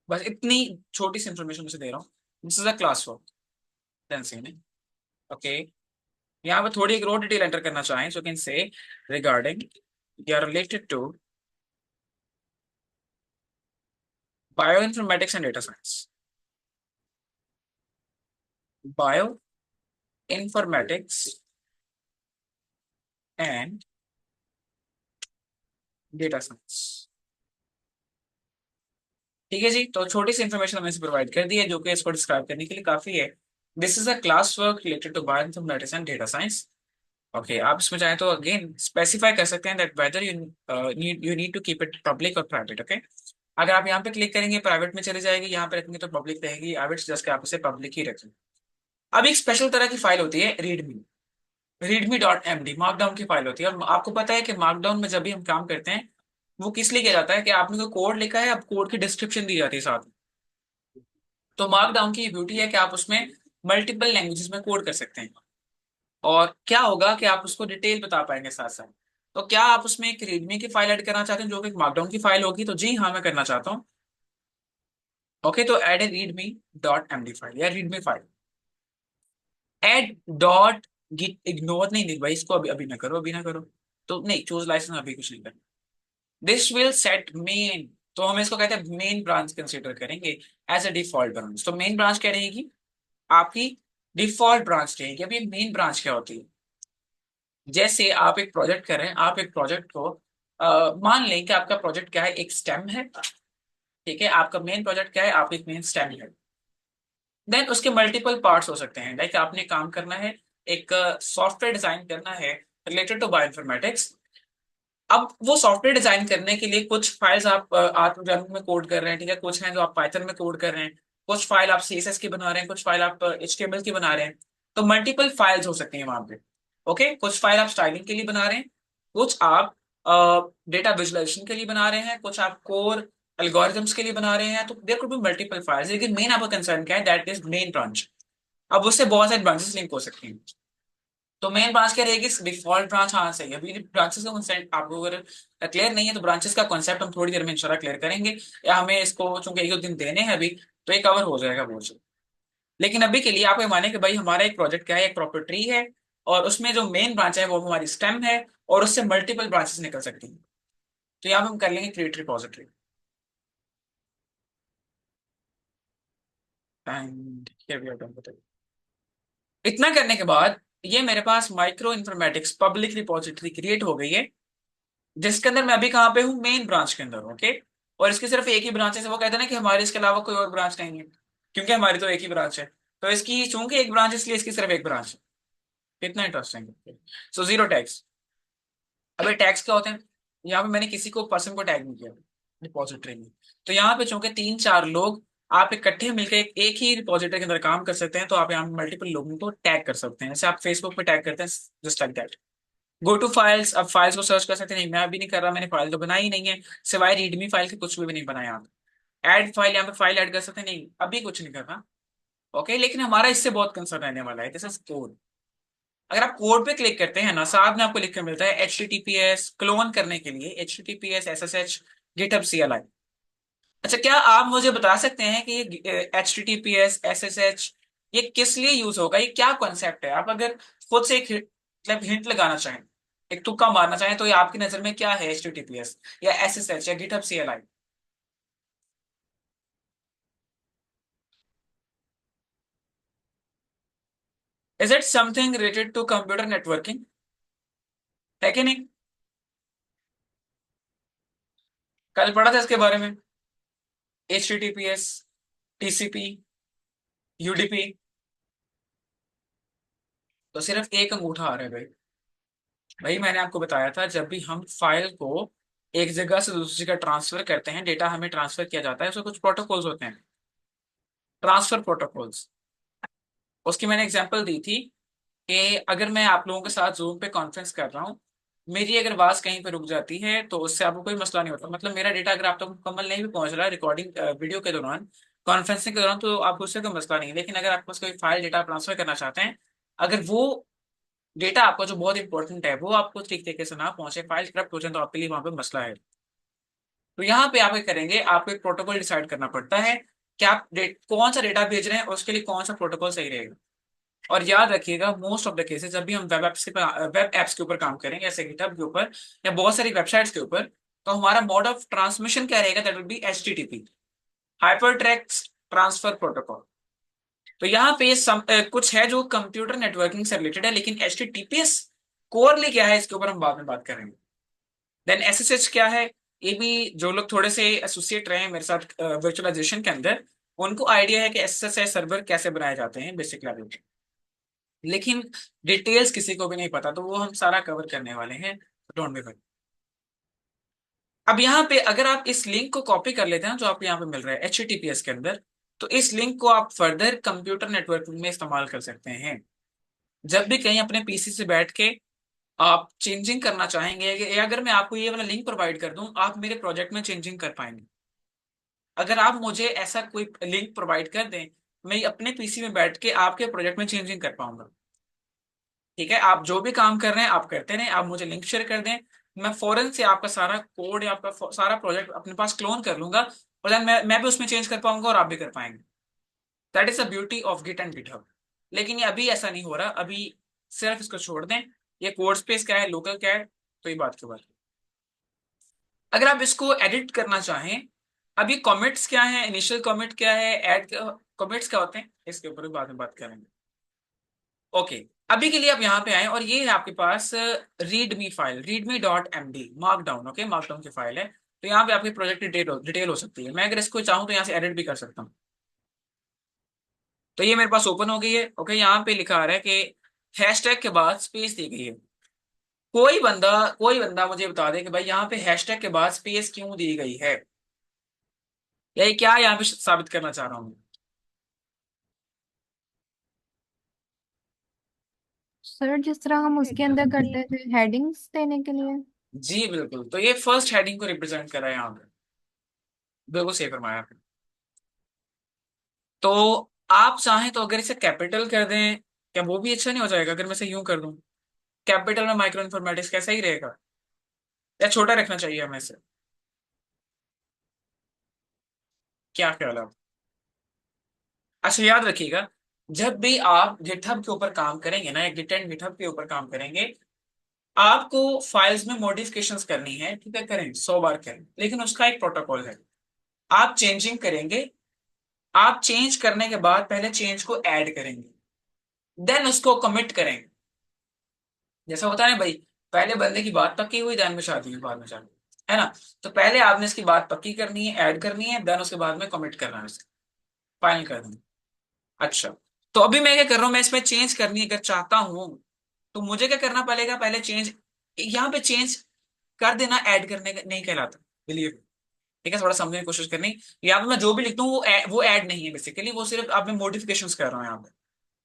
बस इतनी छोटी सी इंफॉर्मेशन मुझे दे रहा हूँ। This is a class work. Okay, यहाँ पे थोड़ी एक रो डिटेल एंटर करना चाहें, सो कैन से रिगार्डिंग या related to bioinformatics and data science. Bio informatics and data science. ठीक है जी, तो छोटी सी इन्फॉर्मेशन हमें प्रोवाइड कर दी है जो कि इसको डिस्क्राइब करने के लिए काफी है। This is a class work related to bioinformatics and data science. Okay, आप इसमें चाहें तो अगेन स्पेसिफाई कर सकते हैं that whether you need to keep it public और प्राइवेट। ओके, अगर आप यहाँ पे क्लिक करेंगे प्राइवेट में चले जाएगी, यहाँ पे रखेंगे तो पब्लिक रहेगी। आई विल सजेस्ट कि आप इसे पब्लिक ही रखें। अब एक स्पेशल तरह की फाइल होती है रीडमी डॉट एमडी, मार्कडाउन की फाइल होती है। और आपको पता है कि मार्कडाउन में जब भी हम काम करते हैं वो किस लिए किया जाता है कि आपने कोई कोड लिखा है, अब कोड की डिस्क्रिप्शन दी जाती है साथ में। तो मार्कडाउन की ब्यूटी है कि आप उसमें मल्टीपल लैंग्वेजेस में कोड कर सकते हैं, और क्या होगा कि आप उसको डिटेल बता पाएंगे साथ साथ। तो क्या आप उसमें एक रीडमी की फाइल ऐड करना चाहते हैं जो कि एक मार्कडाउन की फाइल होगी? तो जी हाँ, मैं करना चाहता हूँ। ओके, तो add a readme dot MD file या readme file. Add dot git ignore नहीं, नहीं भाई, इसको अभी अभी ना करो, अभी ना करो। तो नहीं, चूज लाइसेंस अभी कुछ नहीं करना। दिस विल सेट मेन, तो हम इसको कहते हैं मेन ब्रांच कंसीडर करेंगे एज अ डिफॉल्ट ब्रांच। तो मेन ब्रांच क्या रहेगी? आपकी डिफॉल्ट ब्रांच रहेगी। अब ये मेन ब्रांच क्या होती है? जैसे आप एक प्रोजेक्ट कर रहे हैं, आप एक प्रोजेक्ट को मान लें कि आपका प्रोजेक्ट क्या है, एक स्टेम है। ठीक है, आपका मेन प्रोजेक्ट क्या है? आप एक मेन स्टेम है। देन उसके मल्टीपल पार्ट्स हो सकते हैं, लाइक आपने काम करना है, एक सॉफ्टवेयर डिजाइन करना है रिलेटेड टू बायोइन्फॉर्मेटिक्स। अब वो सॉफ्टवेयर डिजाइन करने के लिए कुछ फाइल्स आप आर्क में कोड कर रहे हैं, ठीक है, कुछ हैं जो आप पाइथन में कोड कर रहे हैं, कुछ फाइल आप सीएसएस की बना रहे हैं, कुछ फाइल आप एचटीएमएल की बना रहे हैं। तो मल्टीपल फाइल्स हो सकती हैं वहां पे। ओके, कुछ फाइल आप स्टाइलिंग के लिए बना रहे हैं, कुछ आप डेटा विजुअलाइजेशन के लिए बना रहे हैं, कुछ आप कोर एल्गोरिथम्स के लिए बना रहे हैं। तो there could be multiple files, लेकिन मेन आपका कंसर्न क्या है? That is main branch. अब उससे बहुत सारे ब्रांचेस लिंक हो सकती हैं। तो मेन ब्रांच क्या रहेगी? Default branch. हाँ सही है, अभी ब्रांचेस का कॉन्सेप्ट आपको अगर क्लियर नहीं है तो ब्रांचेस का कॉन्सेप्ट हम थोड़ी देर में इंशाल्लाह क्लियर करेंगे, या हमें इसको चूंकि एक दो दिन देने हैं अभी, तो ये कवर हो जाएगा वो चीज। लेकिन अभी के लिए आप ये माने कि भाई हमारा एक प्रोजेक्ट क्या है, एक प्रॉपर ट्री है, और उसमें जो मेन ब्रांच है वो हमारी स्टेम है, और उससे मल्टीपल ब्रांचेस निकल सकती हैं। तो यहाँ पे हम कर लेंगे क्रिएट रिपोजिटरी एंड इतना करने के बाद ये मेरे पास micro informatics public repository create हो गई है, जिसके अंदर मैं अभी कहाँ पे हूँ? मेन ब्रांच के अंदर हूँ। ओके, और इसकी सिर्फ एक ही ब्रांच है। वो कहते हैं ना कि हमारे इसके अलावा कोई और ब्रांच नहीं है, क्योंकि हमारी तो एक ही ब्रांच है। तो इसकी चूंकि एक ब्रांच, इसलिए इसकी सिर्फ एक ब्रांच है। कितना इंटरेस्टिंग। So zero tax. अब ये टैक्स क्या होते हैं? यहाँ पे मैंने किसी को पर्सन को टैग नहीं किया रिपोजिटरी में। तो यहाँ पे चूंकि तीन चार लोग आप इकट्ठे मिलकर एक ही रिपोजिटरी के अंदर काम कर सकते हैं, तो आप यहाँ पे मल्टीपल लोगों को टैग कर सकते हैं, जैसे आप फेसबुक पे टैग करते हैं, just like that. Go to files, अब फाइल्स को सर्च कर सकते हैं। नहीं, मैं अभी नहीं कर रहा, मैंने फाइल तो बनाई ही नहीं है, सिवाय रीडमी फाइल के कुछ भी नहीं बनाया आप। ऐड फाइल, यहाँ पे फाइल ऐड कर सकते हैं। नहीं, अभी कुछ नहीं कर रहा। ओके, लेकिन हमारा इससे बहुत कंसर्न रहने वाला है, दिस इज कोड। अगर आप कोड पे क्लिक करते हैं ना, साथ में आपको लिख कर मिलता है HTTPS क्लोन करने के लिए HTTPS SSH GitHub CLI। अच्छा, क्या आप मुझे बता सकते हैं कि ये HTTPS SSH ये किस लिए यूज होगा? ये क्या कॉन्सेप्ट है? आप अगर खुद से एक मतलब हिंट लगाना चाहें, एक तुक्का मारना चाहें, तो ये आपकी नजर में क्या है? HTTPS या SSH या GitHub CLI? Is it something related to computer networking? है कि नहीं? कल पढ़ा था इसके बारे में, HTTPS, TCP, UDP। तो सिर्फ एक अंगूठा आ रहा है भाई। भाई मैंने आपको बताया था, जब भी हम फाइल को एक जगह से दूसरी जगह ट्रांसफर करते हैं, डेटा हमें ट्रांसफर किया जाता है, उसमें कुछ प्रोटोकॉल्स होते हैं, ट्रांसफर प्रोटोकॉल्स। उसकी मैंने एग्जांपल दी थी कि अगर मैं आप लोगों के साथ जूम पे कॉन्फ्रेंस कर रहा हूँ, मेरी अगर आवाज कहीं पे रुक जाती है तो उससे आपको कोई मसला नहीं होता। मतलब मेरा डेटा अगर आप तक मुकम्मल नहीं भी पहुंच रहा है रिकॉर्डिंग वीडियो के दौरान, कॉन्फ्रेंसिंग के दौरान, तो आपको उससे कोई मसला नहीं है। लेकिन अगर आपको कोई फाइल डेटा ट्रांसफर करना चाहते हैं, अगर वो डेटा आपका जो बहुत इंपॉर्टेंट है वो आपको ठीक तरीके से ना पहुंचे, फाइल करप्ट हो जाए, तो आपके लिए वहां पे मसला है। तो यहाँ पे आप क्या करेंगे? आपको एक प्रोटोकॉल डिसाइड करना पड़ता है कि आप कौन सा डेटा भेज रहे हैं और उसके लिए कौन सा प्रोटोकॉल सही रहेगा। और याद रखिएगा, मोस्ट ऑफ द केसेस जब भी हम वेब एप्स के ऊपर काम करेंगे, जैसे गिटहब के ऊपर या बहुत सारी वेबसाइट्स के ऊपर, तो हमारा मोड ऑफ ट्रांसमिशन क्या रहेगा? That will be HTTP, hyper text transfer protocol. तो यहाँ पे कुछ है जो कंप्यूटर नेटवर्किंग से रिलेटेड है, लेकिन HTTPS कोरली क्या है इसके ऊपर हम बाद में बात करेंगे। देन SSH क्या है? ये भी जो लोग थोड़े से एसोसिएट रहे हैं मेरे साथ वर्चुअलाइजेशन के अंदर, उनको आइडिया है कि SSH सर्वर कैसे बनाए जाते हैं बेसिक लेवल पे, लेकिन डिटेल्स किसी को भी नहीं पता, तो वो हम सारा कवर करने वाले हैं, डोंट बी वरी। अब यहाँ पे अगर आप इस लिंक को कॉपी कर लेते हैं जो आपको यहाँ पे मिल रहा है HTTPS के अंदर, तो इस लिंक को आप फर्दर कंप्यूटर नेटवर्किंग में इस्तेमाल कर सकते हैं। जब भी कहीं अपने पीसी से बैठ के आप चेंजिंग करना चाहेंगे, या अगर मैं आपको ये वाला लिंक प्रोवाइड कर दूं, आप मेरे प्रोजेक्ट में चेंजिंग कर पाएंगे। अगर आप मुझे ऐसा कोई लिंक प्रोवाइड कर दें, मैं अपने पीसी में बैठ के आपके प्रोजेक्ट में चेंजिंग कर पाऊंगा। ठीक है, आप जो भी काम कर रहे हैं आप करते रहें, आप मुझे लिंक शेयर कर दें, मैं फौरन से आपका सारा कोड या आपका सारा प्रोजेक्ट अपने पास क्लोन कर लूंगा, और then मैं भी उसमें चेंज कर पाऊंगा और आप भी कर पाएंगे। That is the beauty of Git and GitHub. लेकिन ये अभी ऐसा नहीं हो रहा, अभी सिर्फ इसको छोड़ दें। ये कोड स्पेस क्या है, लोकल क्या है, तो ये बात की बात। अगर आप इसको एडिट करना चाहें, अभी कॉमेंट्स क्या है, इनिशियल कॉमेंट क्या है, एड कॉमेंट्स क्या होते हैं, इसके ऊपर भी बाद में बात करेंगे। ओके, अभी के लिए आप यहाँ पे आए और ये है आपके पास readme file, readme.md markdown. Okay, markdown की फाइल है, तो यहाँ पे आपकी प्रोजेक्ट डिटेल हो सकती है। मैं अगर इसको चाहूँ तो यहाँ से एडिट भी कर सकता हूँ। तो ये मेरे पास ओपन हो गई है। ओके, यहाँ पे लिखा आ रहा है कि हैशटैग के बाद स्पेस दी गई है। कोई बंदा मुझे बता दे कि भाई यहाँ पे हैशटैग के बाद स्पेस क्यों दी गई है, या ये क्या यहाँ पे साबित करना चाह रहा हूँ। सर जिस तरह हम उसके अंदर करते थे हेडिंग्स देने के लिए। जी बिल्कुल, तो ये फर्स्ट हेडिंग को रिप्रेजेंट कर रहा है यहाँ पे, बिल्कुल सही फरमाया आपने। तो आप चाहें तो अगर इसे कैपिटल कर दें, क्या वो भी अच्छा नहीं हो जाएगा अगर मैं इसे यूं कर दूं? कैपिटल में माइक्रो इन्फॉर्मेटिक्स कैसा ही रहेगा, या छोटा रखना चाहिए हमें इसे? क्या ख्याल है आप? अच्छा, याद रखिएगा, जब भी आप गिटहब के ऊपर काम करेंगे ना, या गिट एंड गिटहब के ऊपर काम करेंगे, आपको फाइल्स में मॉडिफिकेशंस करनी है। ठीक है, करें 100 बार करें, लेकिन उसका एक प्रोटोकॉल है। आप चेंजिंग करेंगे, आप चेंज करने के बाद पहले चेंज को ऐड करेंगे, देन उसको कमिट करेंगे। जैसा होता है ना भाई, पहले बंदे की बात पक्की हुई, देन में शादी हुई, बाद में शादी, है ना? तो पहले आपने इसकी बात पक्की करनी है, ऐड करनी है, देन उसके बाद में कमिट करना है, उसे फाइनल कर देना। अच्छा, तो अभी मैं क्या कर रहा हूँ, मैं इसमें चेंज करनी अगर चाहता हूँ, तो मुझे क्या करना पड़ेगा? पहले चेंज, यहाँ पे चेंज कर देना ऐड करने का नहीं कहलाता, बिलीव। ठीक है, थोड़ा समझने की कोशिश करनी। यहाँ पे मैं जो भी लिखता हूँ वो ऐड नहीं है बेसिकली, वो सिर्फ आप मैं मॉडिफिकेशन कर रहा हूँ यहाँ पे।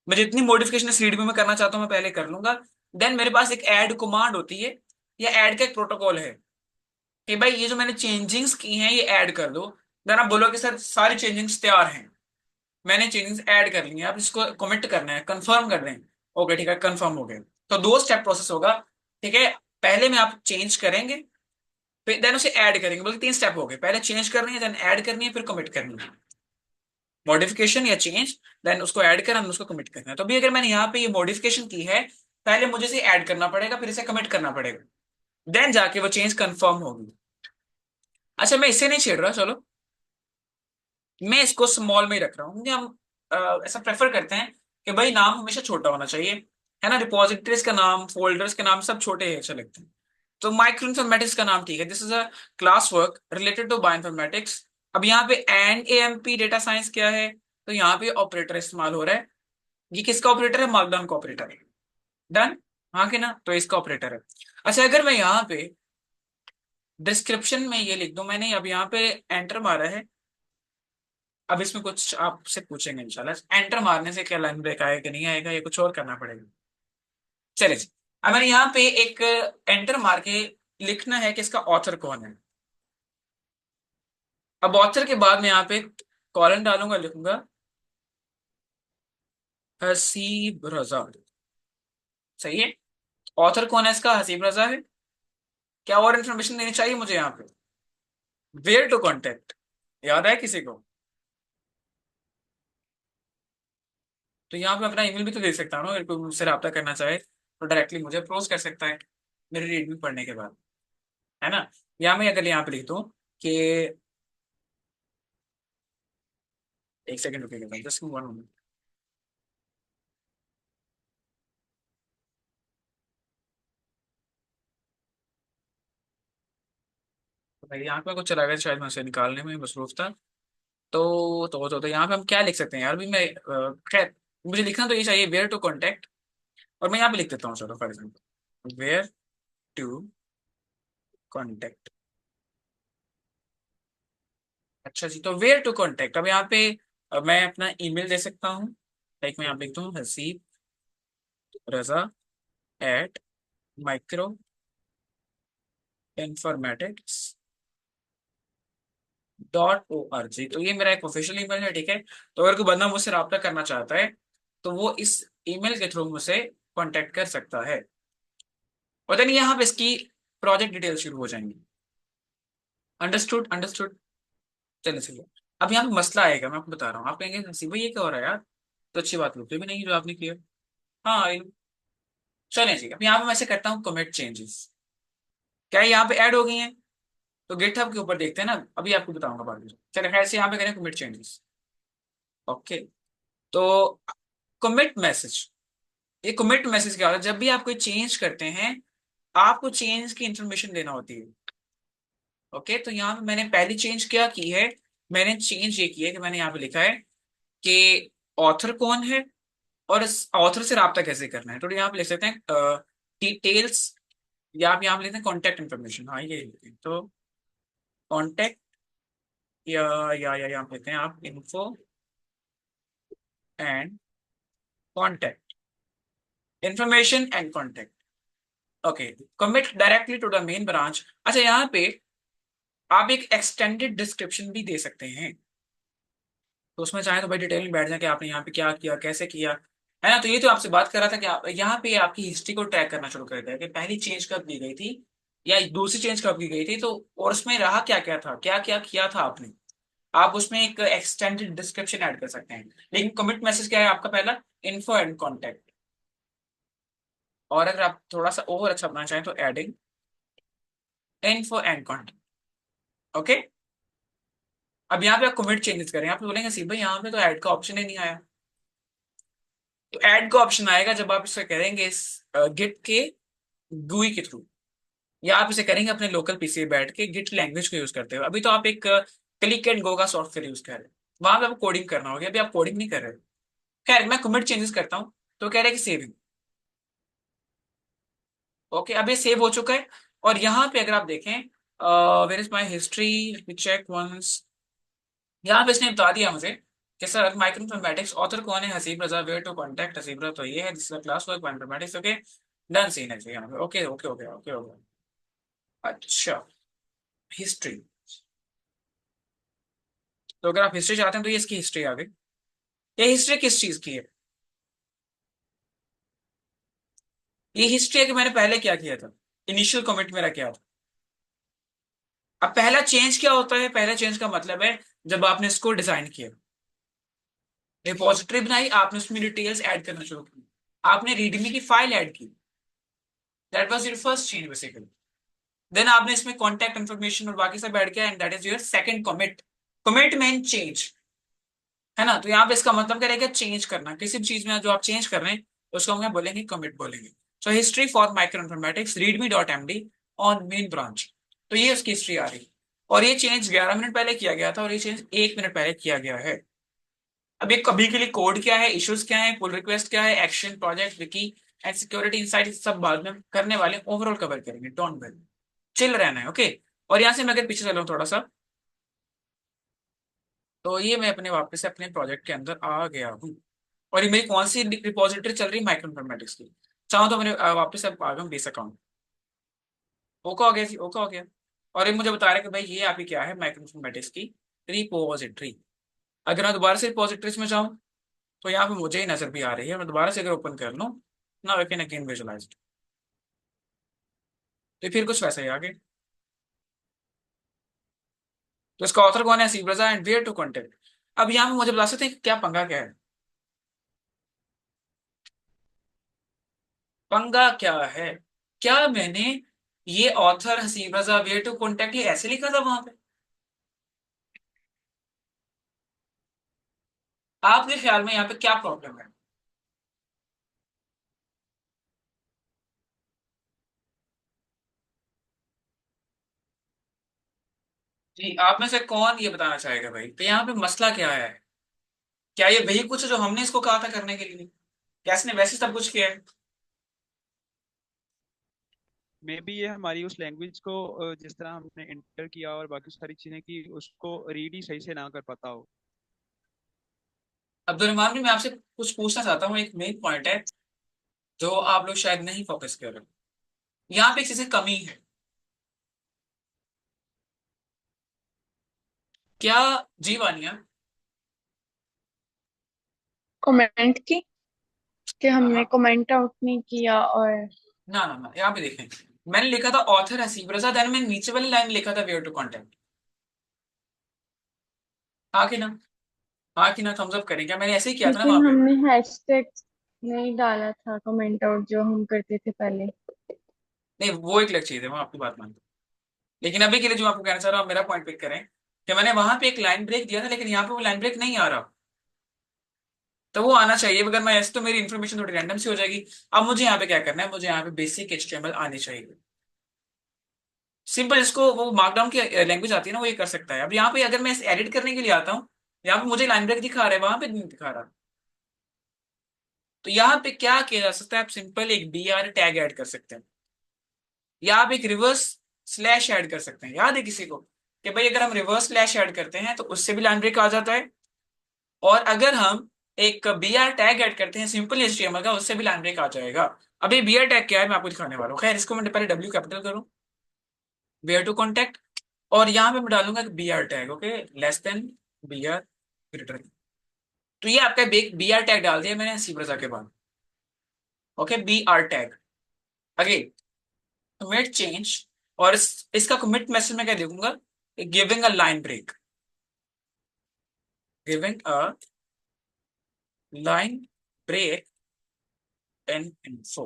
मैं जितनी मॉडिफिकेशन इस रीड में करना चाहता हूँ मैं पहले कर लूंगा। देन मेरे पास एक ऐड कमांड होती है, या ऐड का एक प्रोटोकॉल है कि भाई ये जो मैंने चेंजिंग्स की हैं ये ऐड कर दो। देन आप बोलोगे सर सारी चेंजिंग्स तैयार हैं, मैंने चेंजिंग्स ऐड कर ली हैं, आप इसको कमिट करना है, कंफर्म कर दें। ओके ठीक है, कंफर्म हो गया। तो 2 स्टेप प्रोसेस होगा। ठीक है, पहले में आप चेंज करेंगे, फिर देन उसे ऐड करेंगे, बल्कि 3 स्टेप हो गए, पहले चेंज करनी है, देन ऐड करनी है, फिर कमिट करनी है। मॉडिफिकेशन या चेंज, देन उसको ऐड करना, उसको कमिट करना है। तो भी अगर मैंने यहाँ पे ये मॉडिफिकेशन की है, पहले मुझे इसे ऐड करना पड़ेगा, फिर इसे कमिट करना पड़ेगा, देन जाके वो चेंज कंफर्म होगी। अच्छा, मैं इसे नहीं छेड़ रहा, चलो मैं इसको स्मॉल में ही रख रहा हूँ, क्योंकि हम ऐसा प्रेफर करते हैं कि भाई नाम हमेशा छोटा होना चाहिए, है ना? रिपोजिटरीज का नाम, फोल्डर्स के नाम सब छोटे ही अच्छे लगते हैं। तो माइक्रो इन्फॉर्मेटिक्स का नाम ठीक है, this is a class work related to bioinformatics. अब यहाँ पे एंड एएमपी डेटा साइंस क्या है, तो यहाँ पे ऑपरेटर इस्तेमाल हो रहा है। ये किसका ऑपरेटर है? मार्कडाउन का ऑपरेटर है। डन, हाँ कि ना? तो इसका ऑपरेटर है। अच्छा, अगर मैं यहाँ पे डिस्क्रिप्शन में ये लिख दूं, मैंने अब यहाँ पे एंटर मारा है, अब इसमें कुछ आपसे पूछेंगे इंशाल्लाह, एंटर मारने से क्या लाइन ब्रेक आएगा कि नहीं आएगा, या कुछ और करना पड़ेगा? चलिए जी, अब मैंने यहाँ पे एक एंटर मार के लिखना है कि इसका ऑथर कौन है। अब ऑथर के बाद मैं यहाँ पे कॉलन डालूंगा, लिखूंगा हसीब रजा। सही है, ऑथर कौन है इसका? हसीब रजा है। क्या और इन्फॉर्मेशन देनी चाहिए मुझे यहाँ पे? वेयर टू कॉन्टेक्ट, याद है किसी को? तो यहाँ पे अपना ईमेल भी तो दे सकता हूँ ना, अगर कोई मुझसे रब्ता करना चाहे तो डायरेक्टली मुझे अप्रोच कर सकता है मेरी रीडमी पढ़ने के बाद, है ना। या मैं अगर यहाँ पे लिख दूँ कि, एक सेकंड रुकिएगा, जस्ट वन मिनट। तो भाई यहाँ पे कुछ चला गया शायद, मैं उसे निकालने में मसरूफ था। तो यहाँ पे हम क्या लिख सकते हैं यार, भी मैं खैर मुझे लिखना तो ये चाहिए, वेयर टू कॉन्टेक्ट। और मैं यहाँ पे लिख देता हूँ, चलो for example where to contact. अच्छा जी, तो वेयर टू कॉन्टेक्ट। अब यहाँ पे मैं अपना ईमेल दे सकता हूँ। लाइक मैं यहाँ पे लिखता हूँ Haseeb Raza eight micro informatics .org। तो ये मेरा एक ऑफिशियल ईमेल है, ठीक है। तो अगर कोई बंदा मुझसे रब्ता करना चाहता है तो वो इस ईमेल के थ्रू मुझसे कांटेक्ट कर सकता है। और देन यहाँ पे इसकी प्रोजेक्ट डिटेल शुरू हो जाएंगी। Understood understood. चलिए चलिए। अब यहाँ पे मसला आएगा, मैं आपको बता रहा हूँ। आप कहेंगे हंसी भाई ये क्या हो रहा है यार, तो अच्छी बात होती भी नहीं जो आपने किया। हाँ चलें जी। अब यहाँ पे मैं ऐसे करता हूँ कमिट चेंजेस, क्या ये यहाँ पे ऐड हो गई हैं? तो गिटहब के ऊपर देखते हैं ना, अभी आपको बताऊंगा बाद में। चलिए खैर से यहाँ पे करें कमिट चेंजेस। ओके। तो कमिट मैसेज, ये कमिट मैसेज क्या होता है? जब भी आप कोई चेंज करते हैं आपको चेंज की इंफॉर्मेशन देना होती है। ओके, तो यहाँ पे मैंने पहली चेंज क्या की है, मैंने चेंज ये की है कि मैंने यहाँ पे लिखा है कि ऑथर कौन है और इस ऑथर से राब्ता कैसे करना है। तो यहाँ पे लिख सकते हैं डिटेल्स, या आप यहाँ पे लिखते हैं कॉन्टेक्ट इन्फॉर्मेशन। हाँ ये लिखते हैं, तो कॉन्टेक्ट या यहाँ पे लिखते हैं आप info and contact, information and contact. Okay, commit directly to the main branch. अच्छा, यहाँ पे आप एक एक्सटेंडेड डिस्क्रिप्शन भी दे सकते हैं, तो उसमें चाहे तो भाई डिटेल में बैठ जाए कि आपने यहाँ पे क्या किया कैसे किया, है ना। तो ये तो आपसे बात कर रहा था कि आप यहाँ पे आपकी हिस्ट्री को ट्रैक करना शुरू कर दिया कि पहली चेंज कब की गई थी या दूसरी चेंज कब की गई थी, तो और उसमें रहा क्या क्या था, क्या क्या किया था आपने। आप उसमें एक एक्सटेंडेड डिस्क्रिप्शन ऐड कर सकते हैं। लेकिन कमिट मैसेज क्या है आपका पहला, इन्फो एंड कॉन्टेक्ट। और अगर आप थोड़ा सा और अच्छा बनाना चाहें तो adding info and contact. Okay. अब यहाँ पे आप कमिट चेंजेस करें, आप बोलेंगे सी भाई यहाँ पे तो ऐड का ऑप्शन ही नहीं आया। तो ऐड का ऑप्शन आएगा जब आप इसे करेंगे इस गिट के GUI के थ्रू, या आप इसे करेंगे अपने लोकल पीसी पे बैठ के गिट लैंग्वेज को यूज करते हुए। अभी तो आप एक क्लिक एंड गो का सॉफ्टवेयर यूज कर रहे हैं, वहां पे आपको कोडिंग करना होगा, अभी आप कोडिंग नहीं कर रहे। खैर मैं कमिट चेंजेस करता हूँ, तो कह रहे हैं कि सेविंग। ओके, अब ये सेव हो चुका है। और यहाँ पे अगर आप देखें where is my history, let me check once. यहाँ पे इसने बता दिया मुझे कि सर माइक्रो इन्फॉर्मेटिक्स ऑथर कौन है, Haseeb Raza, where to contact Haseeb Raza, तो ये है जिसका class work informatics. Okay, done scene है जी यहाँ पे। Okay okay okay okay okay. अच्छा, हिस्ट्री। तो अगर आप हिस्ट्री चाहते हैं तो ये इसकी हिस्ट्री आ गई। ये हिस्ट्री किस चीज की है? ये हिस्ट्री है कि मैंने पहले क्या किया था, इनिशियल कमिट मेरा क्या था। अब पहला चेंज क्या होता है, पहला चेंज का मतलब है जब आपने इसको डिजाइन किया, रिपोजिटरी बनाई, आपने उसमें डिटेल्स ऐड करना शुरू की, आपने रीडमी की फाइल ऐड की, that was your first change basically. Then आपने इसमें कॉन्टैक्ट इन्फॉर्मेशन और बाकी सब ऐड किया, and that is your second commit. Commit mean change, है ना। तो यहाँ पे इसका मतलब क्या रहेगा, चेंज करना किसी भी चीज में जो आप चेंज कर रहे हैं उसको हम क्या बोलेंगे, कमिट बोलेंगे। So history for micro informatics readme.md on main branch. तो ये उसकी हिस्ट्री आ रही। और ये चेंज 11 मिनट पहले किया गया था और ये चेंज 1 मिनट पहले किया गया है। अब ये कभी के लिए कोड क्या है, इश्यूज क्या है, पुल रिक्वेस्ट क्या है, action, project, Vicky and security insight, सब बाद में करने वाले, ओवरऑल कवर करेंगे, डोंट वरी, चिल रहना है। ओके। और यहाँ से मैं अगर पीछे चलूँ थोड़ा सा, तो ये मैं अपने वापस से अपने प्रोजेक्ट के अंदर आ गया हूँ। और ये मेरी कौन सी रिपोजिटरी चल रही है, माइक्रो इन्फॉर्मेटिक्स की। चाहो तो मैंने वापस से आ गया बेस अकाउंट। ओका हो गया जी, ओका हो गया। और ये मुझे बता रहे कि भाई ये आपकी क्या है, माइक्रो इन्फॉर्मेटिक्स की रिपोजिटरी। अगर मैं दोबारा से रिपोजिटरीज में जाऊँ तो यहाँ पे मुझे ही नजर भी आ रही है, मैं दोबारा से अगर ओपन कर लूँ ना, वी कैन अगेन विजुअलाइज, तो फिर कुछ वैसा ही आगे। तो इसका ऑथर कौन है, सीब्रजा, एंड वेयर टू कॉन्टेक्ट। अब यहाँ पे मुझे बता सकते हैं कि क्या पंगा क्या है। पंगा क्या है? क्या मैंने ये author Haseeb Raza way to contact ये ऐसे लिखा था वहां पे? आपके ख्याल में यहाँ पे क्या प्रॉब्लम है? जी, आप में से कौन ये बताना चाहेगा भाई तो यहाँ पे मसला क्या है? क्या ये वही कुछ है जो हमने इसको कहा था करने के लिए? क्या इसने वैसे सब कुछ किया है? मे बी ये हमारी उस लैंग्वेज को जिस तरह हमने इंटर किया और बाकी सारी चीजें की उसको रीड ही सही से ना कर पाता हो। अब्दुल रहमान भी मैं आपसे कुछ पूछना चाहता हूँ, एक मेन पॉइंट है जो आप लोग शायद नहीं फोकस कर रहे हो। यहाँ पे एक चीज की कमी है। क्या? जी वानिया। कमेंट की कि हमने हाँ। कमेंट आउट नहीं किया और ना ना ना, यहाँ पे देखें, मैंने लिखा था ऑथर हसीब रजा, देन मैंने नीचे वाली लाइन लिखा था वेयर टू कॉन्टेक्ट। हाँ कि ना? हाँ कि ना? थम्स अप करें क्या? मैंने ऐसे ही किया था ना वहां लेकिन पे। हमने हैशटैग नहीं डाला था कमेंट आउट जो हम करते थे पहले। नहीं, वो एक अलग चीज है, वो आपकी बात मानता हूं। लेकिन अभी के लिए जो आपको कहना चाह रहा हूँ, आप मेरा पॉइंट पिक करें कि मैंने वहां पे एक लाइन ब्रेक दिया था, लेकिन यहाँ पे वो लाइन ब्रेक नहीं आ रहा। तो वो आना चाहिए, अगर मैं ऐसे तो मेरी इन्फॉर्मेशन थोड़ी रैंडम सी हो जाएगी। अब मुझे यहाँ पे क्या करना है, मुझे यहाँ पे बेसिक एचटीएमएल आनी चाहिए। सिंपल, इसको वो मार्कडाउन की लैंग्वेज आती है ना, वो ये कर सकता है। अब यहाँ पे अगर मैं इसे एडिट करने के लिए आता हूँ, यहाँ पे मुझे लाइन ब्रेक दिखा रहा है, वहां पे नहीं दिखा रहा। तो यहाँ पे क्या किया जा सकता है, आप सिंपल एक BR टैग ऐड कर सकते हैं, या आप एक रिवर्स स्लैश ऐड कर सकते हैं। याद है किसी को कि भाई अगर हम रिवर्स स्लैश ऐड करते हैं तो उससे भी लाइन ब्रेक आ जाता है, और अगर हम एक BR टैग ऐड करते हैं सिंपल HTML का, उससे भी लाइन ब्रेक आ जाएगा। अब ये BR टैग क्या है मैं आपको दिखाने वाला हूँ। खैर, इसको मैं पहले W कैपिटल करूँ, वेयर टू कॉन्टेक्ट, और यहाँ पे मैं डालूंगा BR tag, okay, less than BR greater. तो ये आपका BR टैग डाल दिया मैंने सी प्रजा के बाद। Okay, BR tag again commit change, और इसका कमिट मैसेज में क्या देखूंगा, giving a line break, giving a line break in info,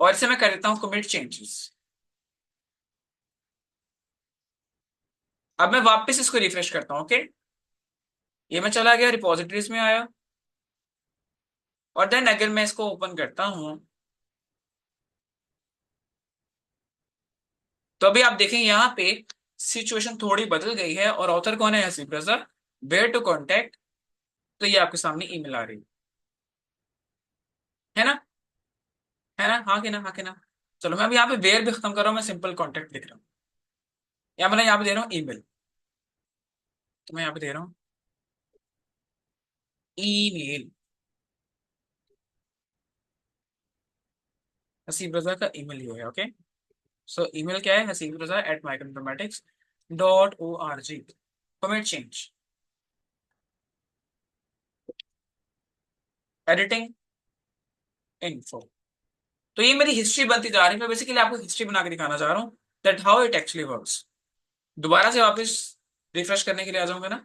और इसे मैं कर देता हूँ कमिट चेंजेस। अब मैं वापस इसको रिफ्रेश करता हूँ, ओके, ये मैं चला गया रिपोजिटरीज में आया, और देन अगर मैं इसको ओपन करता हूँ तो अभी आप देखेंगे यहाँ पे सिचुएशन थोड़ी बदल गई है, और ऑथर कौन है, Haseeb Raza, where to contact. तो ये आपके सामने ईमेल आ रही है ना? है ना? हाँ कि ना? हाँ कि ना? चलो, मैं अब यहाँ पे वेयर भी खत्म कर रहा हूँ, मैं सिंपल कॉन्टेक्ट लिख रहा हूँ, या मैं यहाँ पे दे रहा हूँ ईमेल। तो मैं यहाँ पे दे रहा हूँ ईमेल, हसीब रजा का ईमेल ही है, ओके। सो ईमेल क्या है, Haseeb Raza at microinformatics.org, commit change, editing info. तो ये मेरी हिस्ट्री बनती जा रही है। मैं बेसिकली आपको हिस्ट्री बना के दिखाना चाह रहा हूँ that how it actually works. दोबारा से वापस रिफ्रेश करने के लिए आ जाऊंगा ना।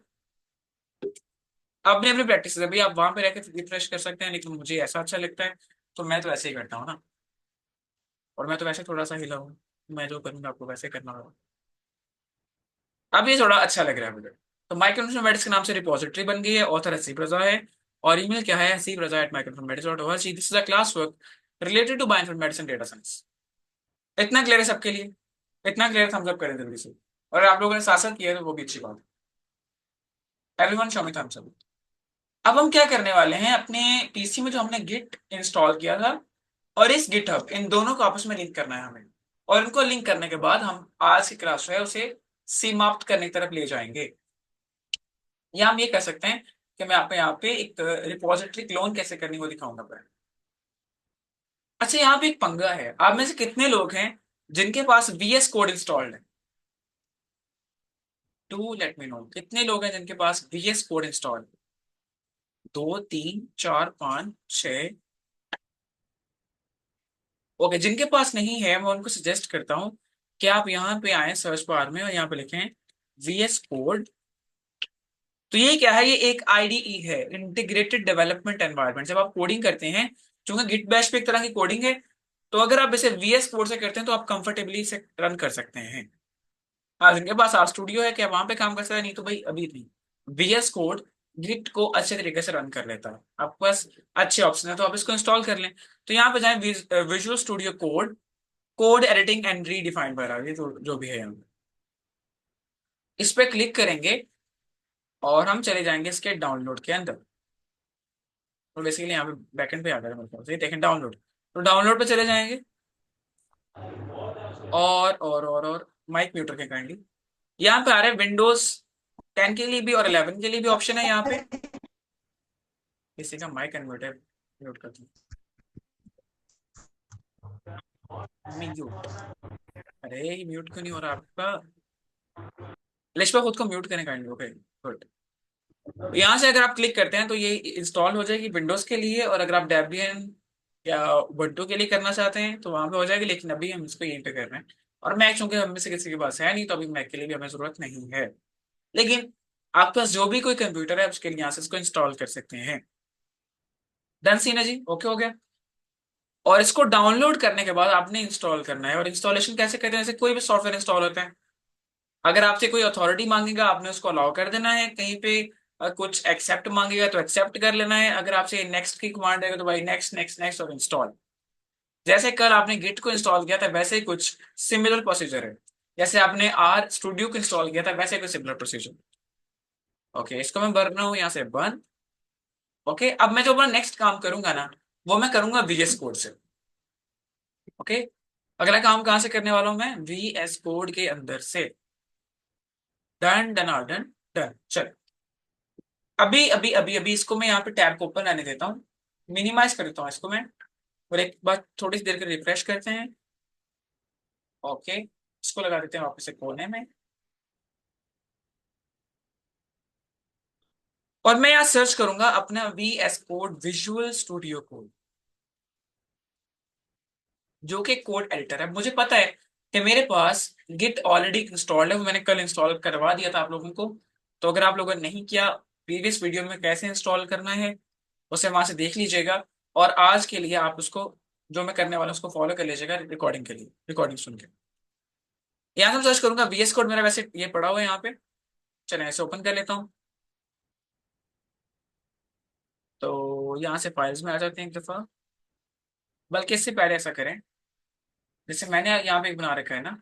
अपनी अपनी प्रैक्टिस है भाई, आप वहां पे रह के रिफ्रेश कर सकते हैं, लेकिन मुझे ऐसा अच्छा लगता है तो मैं तो ऐसे ही करता हूँ ना। और मैं तो वैसे थोड़ा सा हिला हूँ, मैं जो करूंगा आपको वैसे करना होगा। अब ये थोड़ा अच्छा लग रहा है मुझे। तो माइक्रोइन्फॉर्मेटिक्स के नाम से रिपोजिटरी बन गई है, ऑथर हसीब रजा है, और ईमेल क्या है, Haseeb Raza at microinformatics.org। This is a class work related to bioinformatics and data science. इतना क्लियर है सबके लिए? इतना क्लियर, थम्स अप करें जल्दी से। और आप लोगों ने साथ साथ किया है तो वो भी अच्छी बात है। Everyone show me thumbs up. अब हम क्या करने वाले हैं, अपने पीसी में जो हमने गिट इंस्टॉल किया था और इस गिटहब, इन दोनों को आपस में लिंक करना है हमें। और इनको लिंक करने के बाद हम आज की क्लास जो है उसे समाप्त करने की तरफ ले जाएंगे। या हम ये कर सकते हैं कि मैं आपको यहाँ पे एक रिपोजिटरी क्लोन कैसे करनी वो दिखाऊंगा पहले। अच्छा, यहाँ पे एक पंगा है, आप में से कितने लोग हैं जिनके पास VS कोड इंस्टॉल्ड है? टू लेट मी नो, कितने लोग हैं जिनके पास VS कोड इंस्टॉल्ड? दो, तीन, चार, पाँच, छः। ओके, जिनके पास नहीं है मैं उनको सजेस्ट करता हूँ कि आप यहाँ पे आए सर्च बार में और यहाँ पे लिखें VS कोड। तो ये क्या है, ये एक IDE है, इंटीग्रेटेड डेवलपमेंट एनवायरनमेंट। जब आप कोडिंग करते हैं चूंकि गिट बैश पे एक तरह की कोडिंग है, तो अगर आप इसे VS कोड से करते हैं तो आप कंफर्टेबली इसे रन कर सकते हैं। हाँ, जिनके पास आर स्टूडियो है क्या वहां पे काम कर सकता है, नहीं तो भाई अभी नहीं। VS कोड गिट को अच्छे तरीके से रन कर लेता है, आपके पास अच्छे ऑप्शन है तो आप इसको इंस्टॉल कर लें। तो यहाँ पे जाए visual Studio code, code editing and redefined वगैरह, ये तो जो भी है यहाँ पे इस पे क्लिक करेंगे और हम चले जाएंगे इसके डाउनलोड के अंदर। तो बेसिकली यहाँ पे बैकएंड पे आ गया मेरे ख्याल से, ये देखें डाउनलोड। तो डाउनलोड पे चले जाएंगे और माइक म्यूट रखें काइंडली। यहाँ पे आ रहा है विंडोज 10 के लिए भी और 11 के लिए भी ऑप्शन है यहाँ पे। किसी का माइक अनम्यूट है, म्यूट कर दूं। म्यूट, अरे म्यूट क्यों नहीं हो रहा आपका? लिस्ट पे खुद को म्यूट करें काइंडली, ओके गुड। यहाँ से अगर आप क्लिक करते हैं तो ये इंस्टॉल हो जाएगी विंडोज के लिए, और अगर आप डेबियन या उबंटू के लिए करना चाहते हैं तो वहां पे हो जाएगी, लेकिन अभी हम इसको यहीं पे कर रहे हैं। और मैक चूंकि हम में से किसी के पास है नहीं, तो अभी मैक के लिए भी हमें जरूरत नहीं है। लेकिन आपके पास जो भी कोई कंप्यूटर है उसके लिए यहाँ से इसको इंस्टॉल कर सकते हैं। डन सीन है जी, ओके हो गया। और इसको डाउनलोड करने के बाद आपने इंस्टॉल करना है। और इंस्टॉलेशन कैसे करते हैं, जैसे कोई भी सॉफ्टवेयर इंस्टॉल होता है, अगर आपसे कोई अथॉरिटी मांगेगा आपने उसको अलाउ कर देना है। कहीं पे कुछ एक्सेप्ट मांगेगा तो एक्सेप्ट कर लेना है। अगर आपसे नेक्स्ट की कमांड आएगा तो भाई नेक्स्ट नेक्स्ट नेक्स्ट और इंस्टॉल। जैसे कल आपने गिट को इंस्टॉल किया था वैसे ही कुछ सिमिलर प्रोसीजर है। जैसे आपने आर स्टूडियो को इंस्टॉल किया था वैसे कोई सिमिलर प्रोसीजर। ओके, इसको मैं भर रहा हूँ यहाँ से बंद। ओके, अब मैं जो अपना नेक्स्ट काम करूंगा ना, वो मैं करूंगा VS कोड से। ओके, अगला काम कहाँ से करने वाला हूं मैं? VS कोड के अंदर से। डन डन और डन डन। चल, अभी अभी अभी अभी इसको मैं यहाँ पे टैब को ओपन रहने देता हूँ, मिनिमाइज कर देता हूँ इसको मैं, और एक बार थोड़ी सी देर के रिफ्रेश करते हैं। ओके, इसको लगा देते हैं वापस से कोने में। और मैं यहाँ सर्च करूंगा अपना VS code, visual Studio code, जो कि कोड एडिटर है। मुझे पता है कि मेरे पास गिट ऑलरेडी इंस्टॉल्ड है, वो मैंने कल इंस्टॉल करवा दिया था आप लोगों को। तो अगर आप लोगों ने नहीं किया, प्रीवियस वीडियो में कैसे इंस्टॉल करना है उसे वहां से देख लीजिएगा। और आज के लिए आप उसको, जो मैं करने वाला हूं, उसको फॉलो कर लीजिएगा रिकॉर्डिंग के लिए, रिकॉर्डिंग सुन के। यहाँ से सर्च करूंगा VS कोड, मेरा वैसे ये पड़ा हुआ है यहाँ पे। चले ऐसे ओपन कर लेता हूँ। तो यहाँ से फाइल्स में आ जाते हैं एक दफा, बल्कि इससे पहले ऐसा करें, जैसे मैंने यहाँ पे एक बना रखा है ना।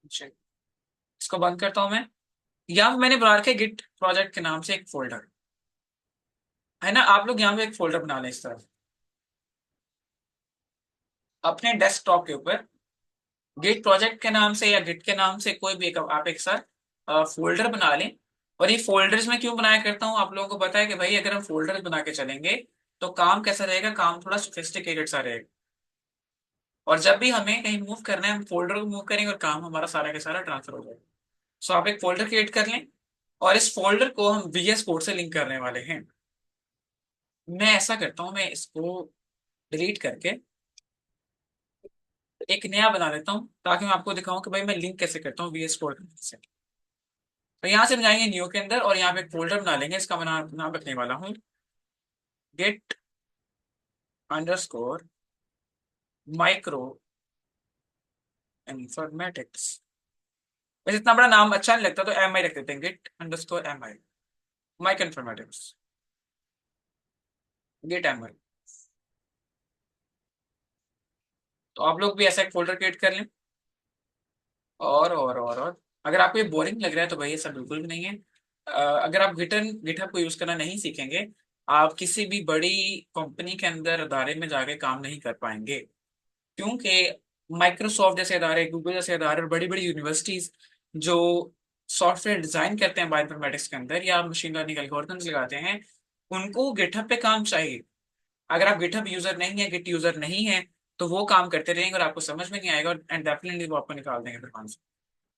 चलिए, इसको बंद करता हूँ मैं। यहाँ पे मैंने बना रखा है गिट प्रोजेक्ट के नाम से एक फोल्डर, है ना। आप लोग यहाँ पे एक फोल्डर बना लें इस तरह अपने डेस्कटॉप के ऊपर, गिट प्रोजेक्ट के नाम से या गिट के नाम से, कोई भी एक आप एक साथ फोल्डर बना लें। और ये फोल्डर्स में क्यों बनाया करता हूँ, आप लोगों को पता है कि भाई अगर हम फोल्डर्स बना के चलेंगे तो काम कैसा रहेगा, काम थोड़ा सोफिस्टिकेटेड सा रहेगा। और जब भी हमें कहीं मूव करना है हम फोल्डर को मूव करेंगे और काम हमारा सारा का सारा ट्रांसफर हो जाएगा। सो आप एक फोल्डर क्रिएट कर लें, और इस फोल्डर को हम VS कोड से लिंक करने वाले हैं। मैं ऐसा करता हूँ, मैं इसको डिलीट करके एक नया बना लेता हूँ, ताकि मैं आपको दिखाऊं कि भाई मैं लिंक कैसे करता हूँ VS कोड से। तो यहाँ से हम जाएंगे न्यू के अंदर और यहाँ पे एक फोल्डर बना लेंगे, इसका मैं नाम रखने वाला हूँ गेट अंडरस्कोर माइक्रो इन्फॉर्मेटिक्स। वैसे इतना बड़ा नाम अच्छा नहीं लगता तो MI रख देते हैं, गेट_MI, माइक्रो इन्फॉर्मेटिक्स, गेट MI। तो आप लोग भी ऐसा एक फोल्डर क्रिएट कर लें। और अगर आपको ये बोरिंग लग रहा है तो भाई ऐसा बिल्कुल भी नहीं है। अगर आप गिटहब को यूज करना नहीं सीखेंगे, आप किसी भी बड़ी कंपनी के अंदर अदारे में जाके काम नहीं कर पाएंगे। क्योंकि माइक्रोसॉफ्ट जैसे अदारे, गूगल जैसे अदारे और बड़ी बड़ी यूनिवर्सिटीज जो सॉफ्टवेयर डिजाइन करते हैं बायोइन्फॉर्मेटिक्स के अंदर या मशीन लर्निंग एल्गोरिथम्स लगाते हैं, उनको गिटहब पे काम चाहिए। अगर आप गिटहब यूजर नहीं है, गिट यूजर नहीं है, तो वो काम करते रहेंगे और आपको समझ में नहीं आएगा, एंड डेफिनेटली वो आपको निकाल देंगे फिर काम से।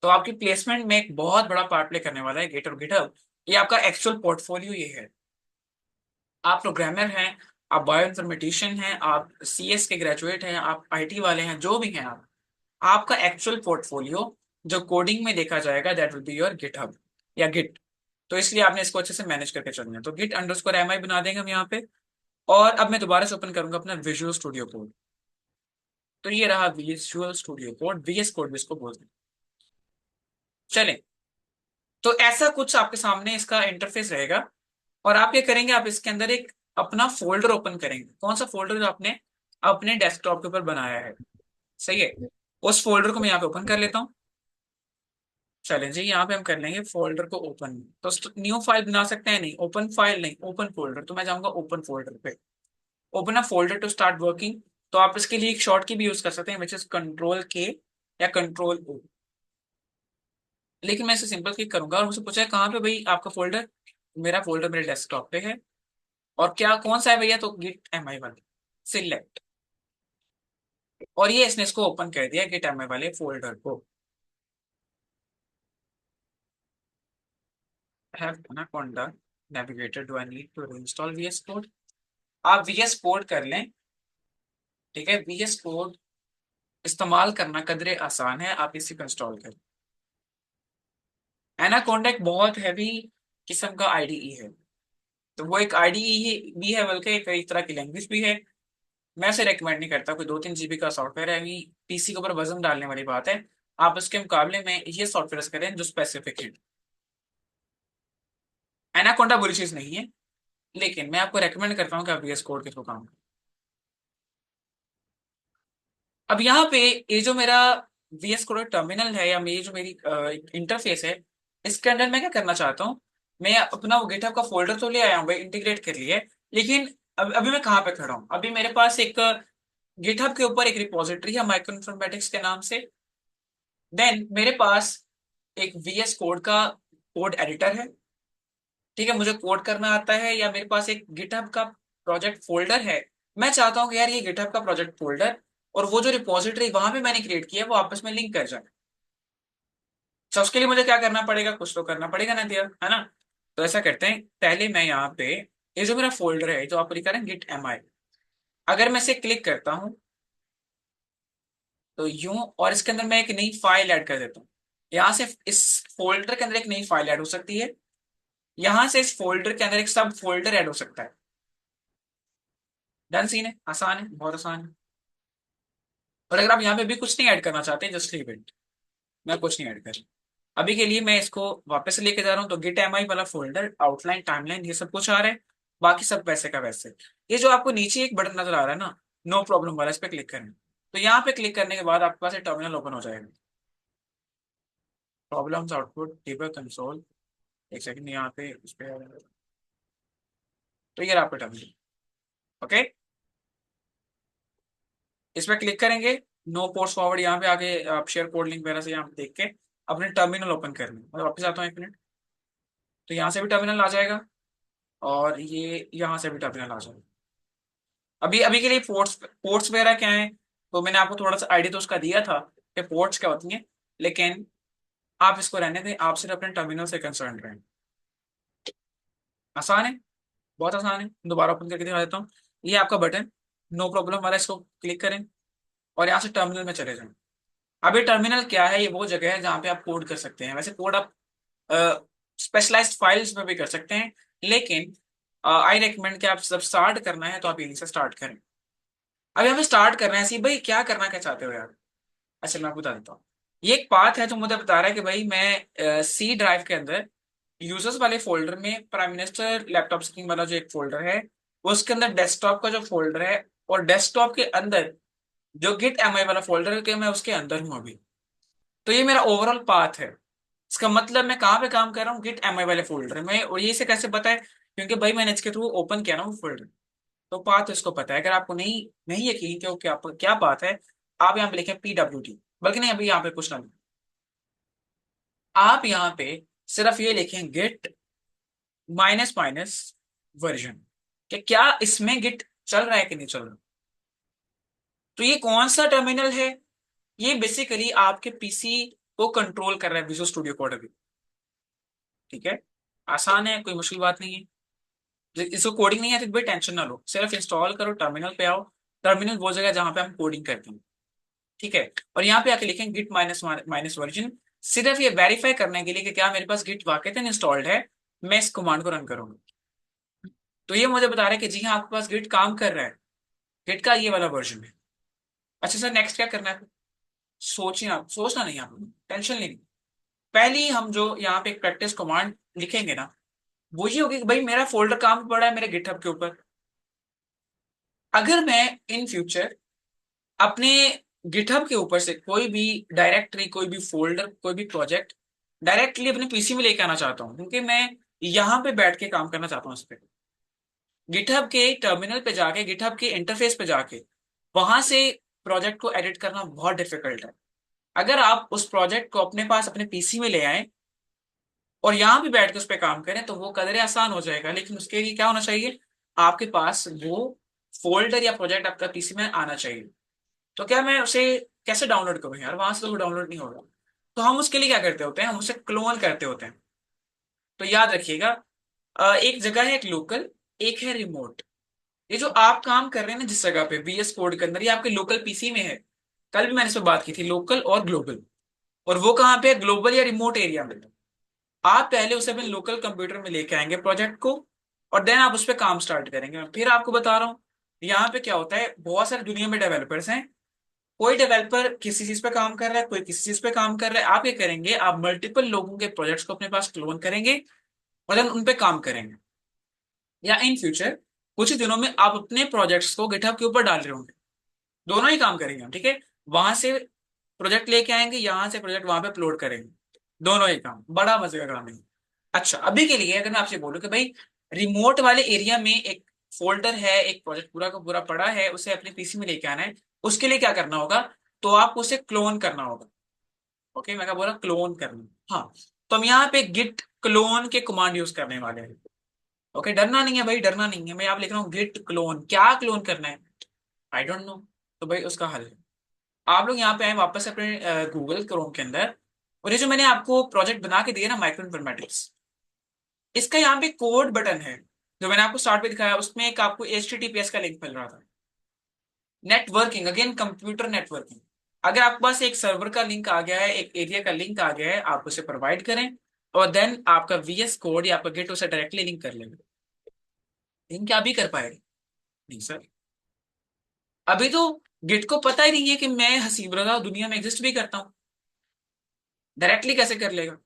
तो आपकी प्लेसमेंट में एक बहुत बड़ा पार्ट प्ले करने वाला है गिट और गिटहब। ये आपका एक्चुअल पोर्टफोलियो ये है। आप प्रोग्रामर हैं, आप बायो इन्फॉर्मेटिशियन हैं, आप CS के ग्रेजुएट हैं, आप IT वाले हैं, जो भी हैं आप, आपका एक्चुअल पोर्टफोलियो जो कोडिंग में देखा जाएगा that will be your GitHub या गिट। तो इसलिए आपने इसको अच्छे से मैनेज करके चलना है। तो गिट अंडरस्कोर mi बना देंगे हम यहाँ पे। और अब मैं दोबारा से ओपन करूंगा अपना विजुअल स्टूडियो कोड। तो ये रहा Visual Studio Code, VS Code भी इसको बोलते हैं। चलें, तो ऐसा कुछ आपके सामने इसका इंटरफेस रहेगा। और आप ये करेंगे, आप इसके अंदर एक अपना फोल्डर ओपन करेंगे। कौन सा फोल्डर जो आपने अपने डेस्कटॉप के ऊपर बनाया है, सही है, उस फोल्डर को मैं यहाँ पे ओपन कर लेता हूँ। चलें जी, यहाँ पे हम कर लेंगे फोल्डर को ओपन। तो न्यू फाइल बना सकते हैं, नहीं ओपन फाइल नहीं, ओपन फोल्डर। तो मैं जाऊंगा ओपन फोल्डर पे, open a folder to start working. तो आप इसके लिए एक शॉर्ट की भी यूज कर सकते हैं, विच इज कंट्रोल के या कंट्रोल ओ। लेकिन मैं इसे सिंपल क्लिक करूंगा और मुझसे पूछा है कहाँ पे भाई आपका फोल्डर। मेरा फोल्डर मेरे डेस्कटॉप पे है। और क्या कौन सा है भैया, तो गिट एम आई वाले सिलेक्ट। और ये इसने इसको ओपन कर दिया गिट एम आई वाले फोल्डर को। have Anaconda navigator, do I need to reinstall VS Code? आप VS Code कर लें, ठीक है। VS Code इस्तेमाल करना कदरे आसान है, आप इसी को इंस्टॉल करें। एनाकोंडा एक बहुत हैवी किस्म का आईडीई है। तो वो एक आईडीई भी है, बल्कि एक तरह की लैंग्वेज भी है। मैं उसे रेकमेंड नहीं करता। कोई 2-3 GB का सॉफ्टवेयर है, अभी पीसी के ऊपर वजन डालने वाली बात है। आप उसके मुकाबले में ये सॉफ्टवेयर करें जो स्पेसिफिक है। एनाकोंडा बुरी चीज नहीं है, लेकिन मैं आपको रेकमेंड करता हूँ कि आप VS कोड के थ्रू काम करें। अब यहाँ पे ये जो मेरा VS कोड टर्मिनल है, या मेरी जो मेरी इंटरफेस है, इसके अंदर मैं क्या करना चाहता हूँ। मैं अपना वो गिटहब का फोल्डर तो ले आया हूँ भाई, इंटीग्रेट कर लिया है। लेकिन अभी मैं कहाँ पे खड़ा हूँ, अभी मेरे पास एक गिटहब के ऊपर एक रिपोजिटरी है माइक्रो इन्फॉर्मेटिक्स के नाम से। देन मेरे पास एक VS कोड का कोड एडिटर है, ठीक है, मुझे कोड करना आता है। या मेरे पास एक गिटहब का प्रोजेक्ट फोल्डर है। मैं चाहता हूँ कि यार ये गिटहब का प्रोजेक्ट फोल्डर और वो जो रिपोजिटरी वहां पे मैंने क्रिएट किया है वो आपस में लिंक कर जाए। तो उसके लिए मुझे क्या करना पड़ेगा, कुछ तो करना पड़ेगा ना दिया, है ना। तो ऐसा करते हैं, पहले मैं यहाँ पे ये जो मेरा फोल्डर है जो आप लिखा रहे हैं गिट एम आई, अगर मैं इसे क्लिक करता हूँ तो यूं, और इसके अंदर मैं एक नई फाइल ऐड कर देता हूँ। यहाँ से इस फोल्डर के अंदर एक नई फाइल ऐड हो सकती है। यहाँ से इस फोल्डर के अंदर एक सब फोल्डर ऐड हो सकता है। डन सीन है, आसान है, बहुत आसान है। और अगर आप यहाँ पे भी कुछ नहीं ऐड करना चाहते, जस्ट लीव इट, मैं कुछ नहीं ऐड कर। अभी के लिए मैं इसको वापस से लेके जा रहा हूँ। तो गिट एम आई वाला फोल्डर, आउटलाइन, टाइमलाइन, ये सब कुछ आ रहा है। बाकी सब वैसे का वैसे। ये जो आपको नीचे एक बटन नजर आ रहा है ना, नो प्रॉब्लम वाला, इस पे क्लिक करें। तो यहाँ पे क्लिक करने के बाद आपके पास एक टर्मिनल ओपन हो जाएगा। Problems, output, debug console. एक सेकंड, यहाँ पे इस पे तो ये रहा आपका टर्मिनल। ओके, इस पे क्लिक करेंगे, नो पोर्ट्स फॉरवर्ड, यहाँ पे आगे आप शेयर कोड लिंक वगैरह से यहाँ पे देख के अपने टर्मिनल ओपन कर लें। मैं वापस आता हूँ 1 मिनट। तो यहाँ से भी टर्मिनल आ जाएगा और ये यहाँ से भी टर्मिनल आ जाएगा। अभी अभी के लिए पोर्ट्स पोर्ट्स वगैरह क्या है, तो मैंने आपको थोड़ा सा आइडिया तो उसका दिया था कि पोर्ट्स क्या होती हैं। लेकिन आप इसको रहने दें, आप सिर्फ अपने टर्मिनल से कंसर्न रहें। आसान है, बहुत आसान है। दोबारा ओपन करके दिखा देता हूँ। ये आपका बटन नो प्रॉब्लम वाला, इसको क्लिक करें और यहाँ से टर्मिनल में चले जाएं। अब ये टर्मिनल क्या है, ये वो जगह है जहाँ पे आप कोड कर सकते हैं। वैसे कोड आप स्पेशलाइज्ड फाइल्स में भी कर सकते हैं, लेकिन आई रेकमेंड कि आप जब स्टार्ट करना है तो आप यहीं से स्टार्ट करें। अभी हमें स्टार्ट करना है सी भाई, क्या करना क्या चाहते हो यार। अच्छा, मैं आपको बता देता हूँ। ये एक पाथ है जो मुझे बता रहा है कि भाई मैं सी ड्राइव के अंदर यूजर्स वाले फोल्डर में प्राइम मिनिस्टर लैपटॉप स्क्रीन वाला जो एक फोल्डर है, उसके अंदर डेस्कटॉप का जो फोल्डर है, और डेस्कटॉप के अंदर जो गिट एम आई वाला फोल्डर है कि मैं उसके अंदर हूँ अभी। तो ये मेरा ओवरऑल पाथ है। इसका मतलब मैं कहाँ पे काम कर रहा हूँ, गिट एम आई वाले फोल्डर में। और ये इसे कैसे पता है, क्योंकि भाई मैंने इसके थ्रू ओपन किया ना वो फोल्डर। तो पाथ इसको पता है। अगर आपको नहीं नहीं यकीन कि वो क्या क्या बात है, आप यहाँ पे लिखें PWD, बल्कि नहीं, अभी यहाँ पे कुछ ना लिखें। आप यहाँ पे सिर्फ ये लिखें गिट माइनस माइनस वर्जन, कि क्या इसमें गिट चल रहा है कि नहीं चल रहा। तो ये कौन सा टर्मिनल है, ये बेसिकली आपके पीसी को कंट्रोल कर रहा है, विजुअल स्टूडियो कोड अभी। ठीक है, आसान है, कोई मुश्किल बात नहीं है। इसको कोडिंग नहीं है तो भाई टेंशन ना लो, सिर्फ इंस्टॉल करो, टर्मिनल पे आओ। टर्मिनल वो जगह जहां पे हम कोडिंग करते हैं, ठीक है। और यहाँ पे आके लिखें गिट माइनस माइनस वर्जन, सिर्फ ये वेरीफाई करने के लिए कि क्या मेरे पास गिट वाकई इंस्टॉल्ड है। मैं इस कमांड को रन करूंगा। तो ये मुझे बता रहा है कि जी हाँ आपके पास गिट काम कर रहा है, गिट का ये वाला वर्जन है। अच्छा सर नेक्स्ट क्या करना है? सोचिए, आप सोचना नहीं, आप टेंशन लेनी। पहले ही हम जो यहाँ पे एक प्रैक्टिस कमांड लिखेंगे ना, वो ये होगी कि भाई मेरा फोल्डर काम पड़ा है मेरे गिटहब के ऊपर। अगर मैं इन फ्यूचर अपने गिटहब के ऊपर से कोई भी डायरेक्टरी, कोई भी फोल्डर, कोई भी प्रोजेक्ट डायरेक्टली अपने पीसी में लेके आना चाहता हूँ, क्योंकि मैं यहाँ पे बैठ के काम करना चाहता हूँ इस पे, गिटहब के टर्मिनल पे जाके, गिटहब के इंटरफेस पे जाके वहां से प्रोजेक्ट को एडिट करना बहुत डिफिकल्ट है। अगर आप उस प्रोजेक्ट को अपने पास अपने पीसी में ले आए और यहाँ भी बैठ के उस पर काम करें तो वो कदरे आसान हो जाएगा, लेकिन उसके लिए क्या होना चाहिए? आपके पास वो फोल्डर या प्रोजेक्ट आपका पीसी में आना चाहिए। तो क्या मैं उसे कैसे डाउनलोड करूं यार? वहां से तो वो डाउनलोड नहीं होगा। तो हम उसके लिए क्या करते होते हैं, हम उसे क्लोन करते होते हैं। तो याद रखिएगा, एक जगह है एक लोकल, एक है रिमोट। ये जो आप काम कर रहे हैं ना जिस जगह पे VS कोड के अंदर, ये आपके लोकल पीसी में है। कल भी मैंने इस पर बात की थी, लोकल और ग्लोबल। और वो कहाँ पे है? ग्लोबल या रिमोट एरिया में। आप पहले उसे अपने लोकल कंप्यूटर में लेके आएंगे प्रोजेक्ट को, और देन आप उस पर काम स्टार्ट करेंगे। फिर आपको बता रहा हूँ यहाँ पे क्या होता है, बहुत सारे दुनिया में डेवलपर्स हैं। कोई डेवलपर किसी चीज पे काम कर रहा है, कोई किसी चीज पे काम कर रहा है। आप क्या करेंगे, आप मल्टीपल लोगों के प्रोजेक्ट्स को अपने पास क्लोन करेंगे और देन उन पे काम करेंगे। या इन फ्यूचर कुछ ही दिनों में आप अपने प्रोजेक्ट्स को गिटहब के ऊपर डाल रहे होंगे। दोनों ही काम करेंगे हम, ठीक है। वहां से प्रोजेक्ट लेके आएंगे, यहाँ से प्रोजेक्ट वहां पे अपलोड करेंगे। दोनों ही काम बड़ा मजे का काम है। अच्छा अभी के लिए अगर मैं आपसे बोलूं कि भाई रिमोट वाले एरिया में एक फोल्डर है, एक प्रोजेक्ट पूरा का पूरा पड़ा है, उसे अपने पीसी में लेके आना है, उसके लिए क्या करना होगा? तो आपको उसे क्लोन करना होगा। ओके, मैं क्या बोला? क्लोन करना। हाँ, तो हम यहाँ पे गिट क्लोन के कमांड यूज करने वाले हैं। ओके, डरना नहीं है भाई, डरना नहीं है। मैं यहाँ पे लिख रहा हूँ गिट क्लोन। क्या क्लोन करना है? I don't know. तो भाई उसका हल है, आप लोग यहाँ पे आए वापस अपने गूगल क्रोम के अंदर, और ये जो मैंने आपको प्रोजेक्ट बना के दिया ना, माइक्रो इन्फॉर्मेटिक्स, इसका यहाँ पे कोड बटन है जो मैंने आपको स्टार्ट पे दिखाया। उसमें एक आपको HTTPS का लिंक मिल रहा था। Networking, again computer networking. अगर आपके पास एक सर्वर का लिंक आ गया है, एक एरिया का लिंक आ गया है, आप उसे प्रोवाइड करें और देन आपका VS कोड या आपका गेट उसे डायरेक्टली लिंक कर लेगा। लेकिन क्या अभी कर पाएगा? नहीं सर, अभी तो गिट को पता ही नहीं है कि मैं हसीब रजा दुनिया में एग्जिस्ट भी करता हूँ। डायरेक्टली कैसे कर लेगा?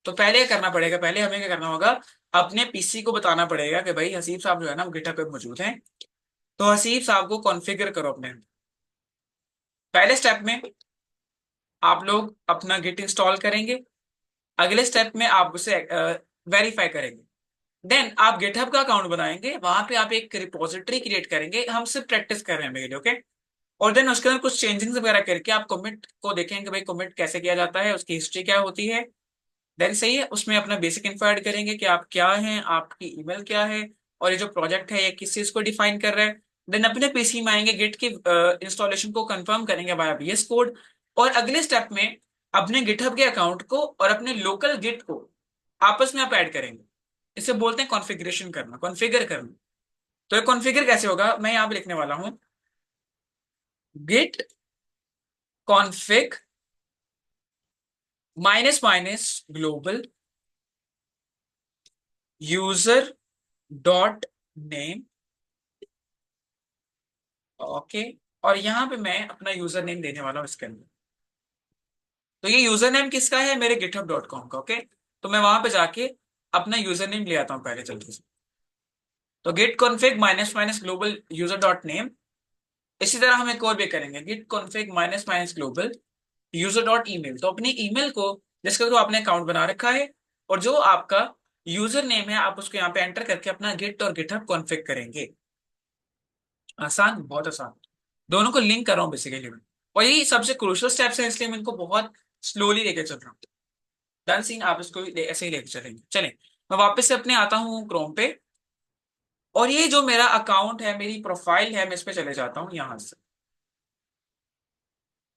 तो पहले क्या करना पड़ेगा, पहले हमें क्या करना होगा, अपने पीसी को बताना पड़ेगा कि भाई हसीब साहब जो है ना वो गिटहब पे मौजूद हैं। तो हसीब साहब को कॉन्फ़िगर करो अपने। पहले स्टेप में आप लोग अपना गिट इंस्टॉल करेंगे। अगले स्टेप में आप उसे वेरीफाई करेंगे। देन आप गिटहब का अकाउंट बनाएंगे, वहां पे आप एक रिपोजिटरी क्रिएट करेंगे। हम सिर्फ प्रैक्टिस कर रहे हैं मेरे लिए, ओके। और देन उसके अंदर कुछ चेंजिंग्स वगैरह करके आप कमिट को देखेंगे, भाई कमिट कैसे किया जाता है, उसकी हिस्ट्री क्या होती है। देन सही है, उसमें अपना बेसिक इन्फो ऐड करेंगे कि आप क्या हैं, आपकी ईमेल क्या है, और ये जो प्रोजेक्ट है ये किस चीज को डिफाइन कर रहा है। देन अपने पीसी में आएंगे, गिट की इंस्टॉलेशन को कंफर्म करेंगे बाय VS कोड। और अगले स्टेप में अपने गिटहब के अकाउंट को और अपने लोकल गिट को आपस में आप ऐड करेंगे। इसे बोलते हैं कॉन्फ़िगरेशन करना, कॉन्फ़िगर करना। तो ये कॉन्फ़िगर कैसे होगा, मैं यहाँ पे लिखने वाला हूँ git config minus minus global user dot name. Okay, और यहाँ पे मैं अपना यूजर नेम देने वाला हूँ इसके अंदर। तो ये यूजर नेम किसका है? मेरे github.com का। ओके, तो मैं वहां पे जाके अपना यूजर नेम ले आता हूँ पहले जल्दी से। तो git config minus minus global user dot name. इसी तरह हम एक और भी करेंगे, git config minus minus global user dot email. तो अपनी ईमेल को जिसका तो आपने अकाउंट बना रखा है और जो आपका यूजर नेम है, आप उसको यहाँ पे एंटर करके अपना गिट और गिटहब कॉन्फ़िग करेंगे। आसान, बहुत आसान। दोनों को लिंक कर रहा हूँ बेसिकली मैं। और यही सबसे क्रूशियल स्टेप्स है, इसलिए मैं इनको बहुत स्लोली लेके चल रहा हूँ। डन सीन, आप इसको ऐसे ही लेके चलेंगे। चलें, मैं वापस से अपने आता हूँ क्रोम पे, और ये जो मेरा अकाउंट है, मेरी प्रोफाइल है, मैं इस पे चले जाता हूँ यहाँ से।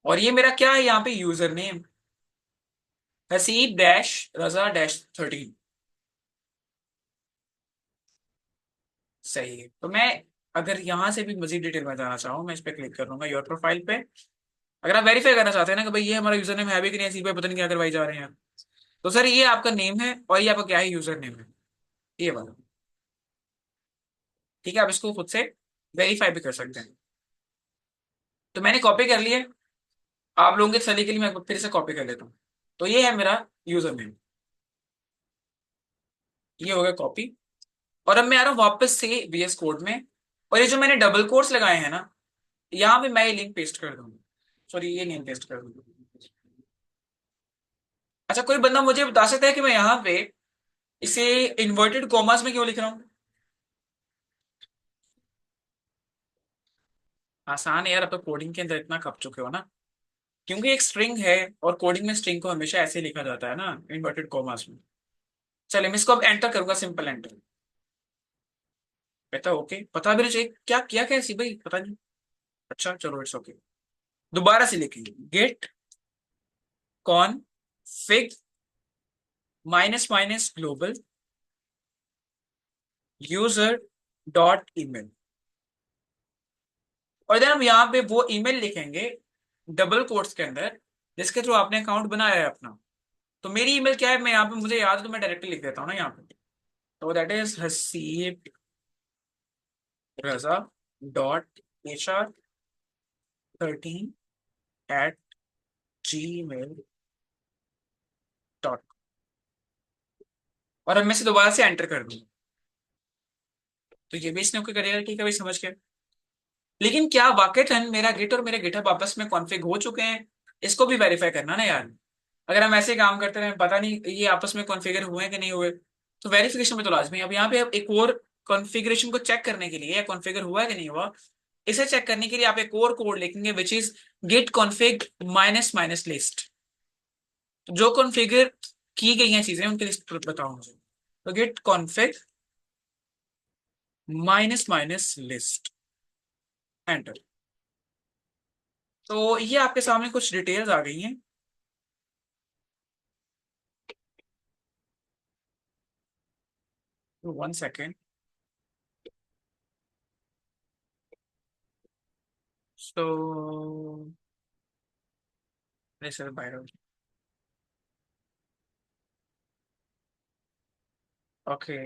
और ये मेरा क्या है यहाँ पे? यूजर नेम हसीब डैश रजा डैश 13। सही है। तो मैं अगर यहाँ से भी मजीद डिटेल में जाना चाहूँ, मैं इस पे क्लिक करूंगा योर प्रोफाइल पे। अगर आप वेरीफाई करना चाहते हैं ना कि भाई ये हमारा यूजर नेम है भी कि नहीं, हसीब भाई पता नहीं क्या करवाई जा रहे हैं, तो सर ये आपका नेम है और ये आपका क्या है, यूजर नेम है, ये वाला। ठीक है, आप इसको खुद से वेरीफाई भी कर सकते हैं। तो मैंने कॉपी कर लिया, आप लोगों के तसल्ली के लिए मैं फिर से कॉपी कर लेता हूँ। तो ये है मेरा यूजर नेम, ये हो गया कॉपी। और अब मैं आ रहा हूँ वापस से VS कोड में, और ये जो मैंने डबल कोट्स लगाए हैं ना, यहाँ पे मैं ये लिंक पेस्ट कर दूंगा, सॉरी ये लिंक पेस्ट कर दूंगा। अच्छा, कोई बंदा मुझे बता सकता है कि मैं यहाँ पे इसे इन्वर्टेड कॉमर्स में क्यों लिख रहा हूँ? आसान है यार, अब तो कोडिंग के अंदर इतना खप चुके हो ना। क्योंकि एक स्ट्रिंग है, और कोडिंग में स्ट्रिंग को हमेशा ऐसे लिखा जाता है ना, इन्वर्टेड कॉमर्स में। चलिए मैं इसको अब एंटर करूंगा, सिंपल एंटर। कहता ओके, पता भी नहीं चाहिए क्या किया, कैसी भाई पता नहीं। अच्छा चलो इट्स ओके। दोबारा से लिखेंगे, git config minus minus global user dot email, और देन हम यहाँ पे वो ईमेल लिखेंगे डबल कोट्स के अंदर जिसके थ्रू आपने अकाउंट बनाया है अपना। तो मेरी ईमेल क्या है, मैं यहाँ पे मुझे याद है तो मैं डायरेक्टली लिख देता हूँ ना यहाँ पे। तो that is Haseeb Raza dot HR13@gmail.com, और अब मैं से दोबारा से एंटर कर दूंगा। तो ये भी इसने ओके करेगा, ठीक है भाई, समझ गया। लेकिन क्या वाकईतन मेरा गिट और मेरे गिटहब आपस में कॉन्फ़िग हो चुके हैं? इसको भी वेरीफाई करना ना यार। अगर हम ऐसे ही काम करते रहे, पता नहीं ये आपस में कॉन्फ़िगर हुए हैं कि नहीं हुए। तो वेरिफिकेशन में तो लाजमी है। अब यहाँ पे आप एक और कॉन्फ़िगरेशन को चेक करने के लिए, या कॉन्फ़िगर हुआ है कि नहीं हुआ, इसे चेक करने के लिए आप एक और कोड लिखेंगे which is git config minus minus list. जो कॉन्फ़िगर की गई हैं चीजें उनकी लिस्ट बताओ मुझे। तो git config minus minus list, enter. तो ये आपके सामने कुछ डिटेल्स आ गई हैं। One second. So this is biology, okay.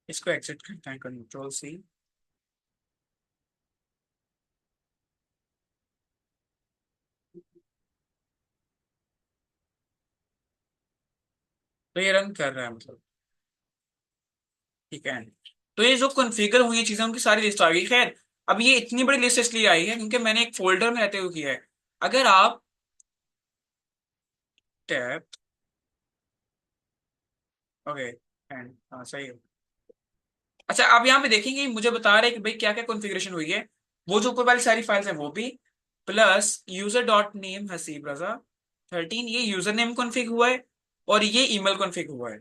इसको एग्जिट करते हैं, Ctrl+C। तो ये रन कर रहा है मतलब, ठीक है। तो ये जो कॉन्फ़िगर हुई है चीजें उनकी सारी लिस्ट आ गई। खैर, अब ये इतनी बड़ी लिस्ट इसलिए आई है क्योंकि मैंने एक फोल्डर में रहते हुए किया है। अगर आप टैब, ओके एंड, हाँ सही है। अच्छा, आप यहाँ पे देखेंगे मुझे बता रहे हैं कि भाई क्या क्या कॉन्फ़िगरेशन हुई है। वो जो ऊपर वाली सारी फाइल्स हैं वो भी, plus user dot name Haseeb Raza 13, ये यूजर नेम कॉन्फ़िग हुआ है, और ये ईमेल कॉन्फ़िग हुआ है।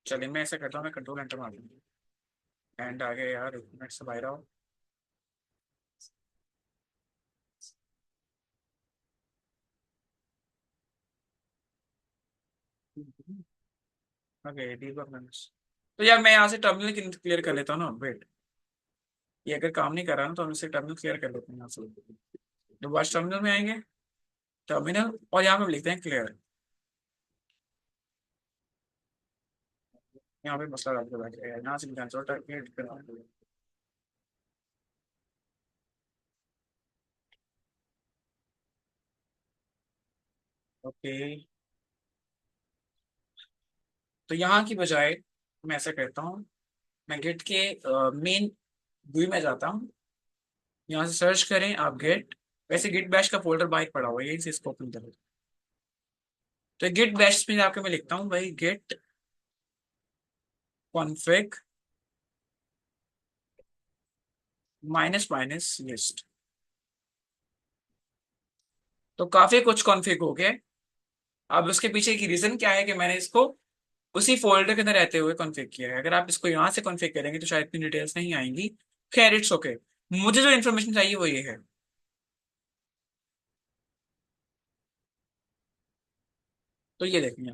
चलिए मैं ऐसा करता हूँ, मैं कंट्रोल एंटर मार दूंगा। एंड आ गया यार, एक मिनट से बाहर आओ। Okay debug manage. तो यार मैं यहाँ से टर्मिनल क्लियर कर लेता हूँ ना, वेट। ये अगर काम नहीं कर रहा ना तो हम इसे टर्मिनल क्लियर कर लेते हैं यहाँ से। दोबारा टर्मिनल में आएंगे, टर्मिनल, और यहाँ पे हम लिखते हैं क्लियर। यहाँ पे मसला आपको बैठ गया है, यहाँ से कैंसिल करके। ओके, तो यहाँ की बजाय मैं ऐसा करता हूँ, मैं गेट के मेन व्यू में जाता हूँ। यहाँ से सर्च करें आप गेट, वैसे गिट बैश का फोल्डर बाहर पड़ा हुआ है, यहीं से इसको ओपन करें। तो गिट बैश में जाकर मैं लिखता हूँ भाई git config minus minus list. तो काफी कुछ कॉन्फ़िग हो गया। अब उसके पीछे की रीजन क्या है कि मैंने इसको उसी फोल्डर के अंदर रहते हुए कॉन्फ़िग किया है। अगर आप इसको यहाँ से कॉन्फ़िग करेंगे तो शायद इतनी डिटेल्स नहीं आएंगी। खैर इट्स ओके, मुझे जो इन्फॉर्मेशन चाहिए वो ये है। तो ये देखेंगे,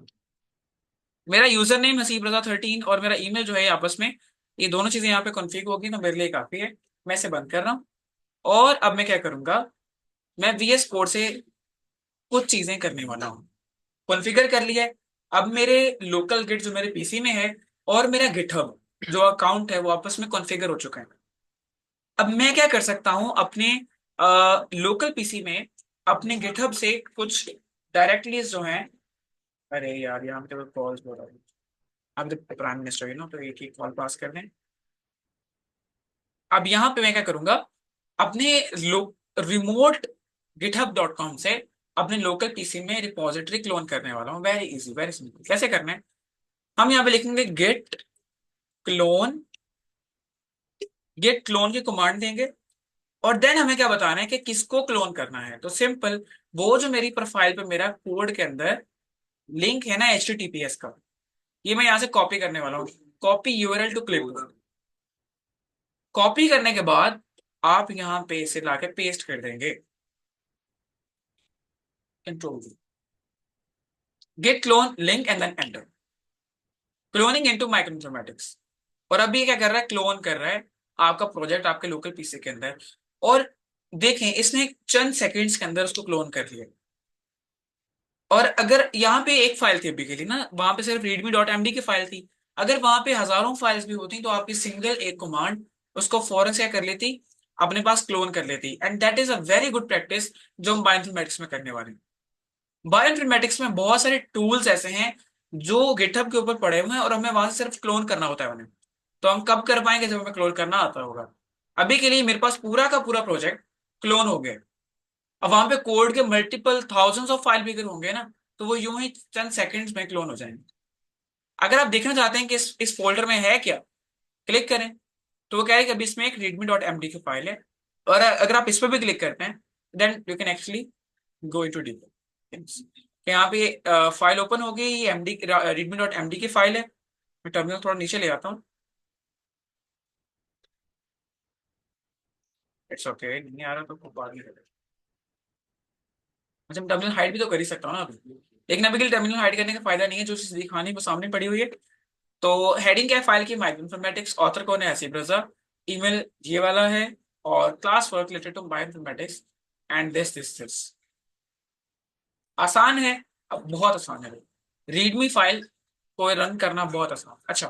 मेरा यूजर नेम हसीब रजा 13 और मेरा ईमेल जो है आपस में, ये दोनों चीजें यहाँ पे कॉन्फ़िग होगी तो मेरे लिए काफी है। मैं इसे बंद कर रहा हूँ, और अब मैं क्या करूंगा, मैं VS कोड से कुछ चीजें करने वाला हूँ। कॉन्फ़िगर कर लिया है। अब मेरे लोकल गिट जो मेरे पीसी में है और मेरा गिटहब जो अकाउंट है वो आपस में कॉन्फ़िगर हो चुका है। अब मैं क्या कर सकता हूँ अपने लोकल पीसी में अपने गिटहब से कुछ डायरेक्टली जो हैं। अरे यार यहाँ पे कॉल्स हो रहा है। अब तो प्राइम मिनिस्टर ना तो एक ही कॉल पास कर दें। अब यहाँ पे मैं क्या करूंगा अपने रिमोट github.com से अपने लोकल पीसी में रिपोजिटरी क्लोन करने वाला हूँ। Very easy very simple. कैसे करना है? हम यहाँ पे लिखेंगे क्लोन गेट क्लोन की कमांड देंगे और देन हमें क्या बताना है कि किसको क्लोन करना है। तो सिंपल, वो जो मेरी प्रोफाइल पे मेरा कोड के अंदर लिंक है ना HTTPS का, ये मैं यहाँ से कॉपी करने वाला हूँ। Copy URL to clipboard. Copy करने के बाद आप यहाँ पे इसे लाके पेस्ट कर देंगे। Control git clone link and then enter cloning into microinformatics. और अभी ये क्या कर रहा है? क्लोन कर रहा है आपका प्रोजेक्ट आपके लोकल पीसी के अंदर। और देखें इसने चंद सेकंड्स के अंदर उसको क्लोन कर लिया। और अगर यहाँ पे एक फाइल थी अभी के लिए ना, वहां पे सिर्फ readme.md की फाइल थी। अगर वहां पे हजारों फाइल्स भी होती तो आपकी सिंगल एक कमांड उसको फौरन से क्या कर लेती, अपने पास क्लोन कर लेती। And that is a very good practice जो हम बायोइन्फॉर्मेटिक्स में करने वाले हैं। बायोइन्फॉर्मेटिक्स में बहुत सारे टूल्स ऐसे हैं जो गिटहब के ऊपर पड़े हुए हैं और हमें वहां से सिर्फ क्लोन करना होता है उन्हें। तो हम कब कर पाएंगे? जब हमें क्लोन करना आता होगा। अभी के लिए मेरे पास पूरा का पूरा प्रोजेक्ट क्लोन हो गया। अब वहां पे कोड के मल्टीपल थाउजेंड्स ऑफ फाइल भी अगर होंगे ना तो वो यूं ही चंद सेकंड्स में क्लोन हो जाएंगे। अगर आप देखना चाहते हैं कि इस फोल्डर में है क्या, क्लिक करें तो वो कह रहे हैं कि अभी इसमें एक readme.md की फाइल है। और अगर आप इस पर भी क्लिक करते हैं then you can actually go into deep. यहाँ पे फाइल ओपन हो गई। ये एमडी readme.md की फाइल है। मैं टर्मिनल थोड़ा नीचे ले आता हूँ। इट्स ओके नहीं आ रहा तो बाद में करें। अच्छा मैं टर्मिनल हाइड भी तो कर ही सकता हूँ ना अभी। लेकिन अभी के लिए टर्मिनल हाइड करने का फायदा नहीं है, जो चीज दिखानी वो सामने पड़ी हुई है। तो हेडिंग क्या है फाइल की? माइक्रोइन्फॉर्मेटिक्स। ऑथर कौन है? ऐसी ब्रजा। ईमेल ये वाला है। और class work related to bioinformatics and this आसान है। अब बहुत आसान है। रीडमी फाइल को रन करना बहुत आसान। अच्छा,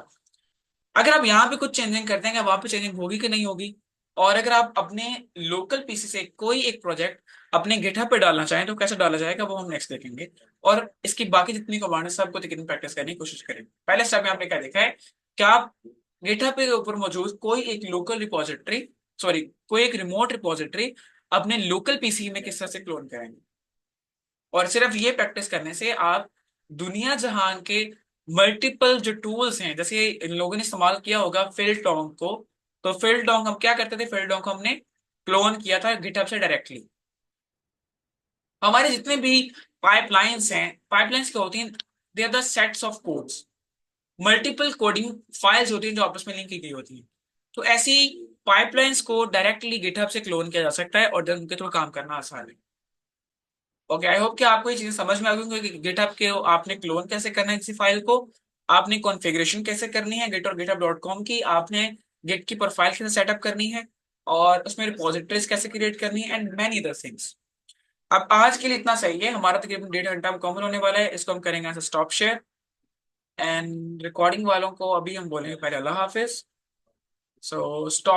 अगर आप यहाँ पे कुछ चेंजिंग करते हैं क्या वहां पे चेंजिंग होगी कि नहीं होगी? और अगर आप अपने लोकल पीसी से कोई एक प्रोजेक्ट अपने गिटहब पे डालना चाहें तो कैसे डाला जाएगा वो हम नेक्स्ट देखेंगे। और इसकी बाकी जितनी कमांड है सबको कितनी प्रैक्टिस करने की कोशिश करेंगे। पहले स्टेप में आपने क्या देखा है कि आप गिटहब के ऊपर मौजूद कोई एक लोकल रिपोजिटरी, सॉरी कोई एक रिमोट रिपोजिटरी अपने लोकल पीसी में किस तरह से क्लोन करेंगे। और सिर्फ ये प्रैक्टिस करने से आप दुनिया जहान के मल्टीपल जो टूल्स हैं, जैसे इन लोगों ने इस्तेमाल किया होगा फिल्टोंग को। तो फिल्टोंग हम क्या करते थे? फिल्टोंग को हमने क्लोन किया था गिटहब से डायरेक्टली। हमारे जितने भी पाइपलाइंस हैं, पाइपलाइंस क्या होती हैं? They are the sets of codes. Multiple coding files होती हैं जो आपस में लिंक की गई होती हैं। तो ऐसी पाइपलाइंस को डायरेक्टली गिटहब से क्लोन किया जा सकता है और देन उनके थ्रू काम करना आसान है। ओके, आई होप कि आपको ये चीजें समझ में आ गई होंगी कि गिटहब के आपने क्लोन कैसे करना है किसी फाइल को, आपने कॉन्फ़िगरेशन कैसे करनी है गिट और गिटहब.com की, आपने गिट की प्रोफाइल कैसे सेटअप करनी है और उसमें रिपोजिटरीज कैसे क्रिएट करनी है एंड मैनी अदर थिंग्स। अब आज के लिए इतना सही है। हमारा तकरीबन 1.5 घंटा मुकम्मल होने वाला है। इसको हम करेंगे ऐसे स्टॉप शेयर। एंड रिकॉर्डिंग वालों को अभी हम बोलेंगे पहले अल्लाह हाफिज। So stop.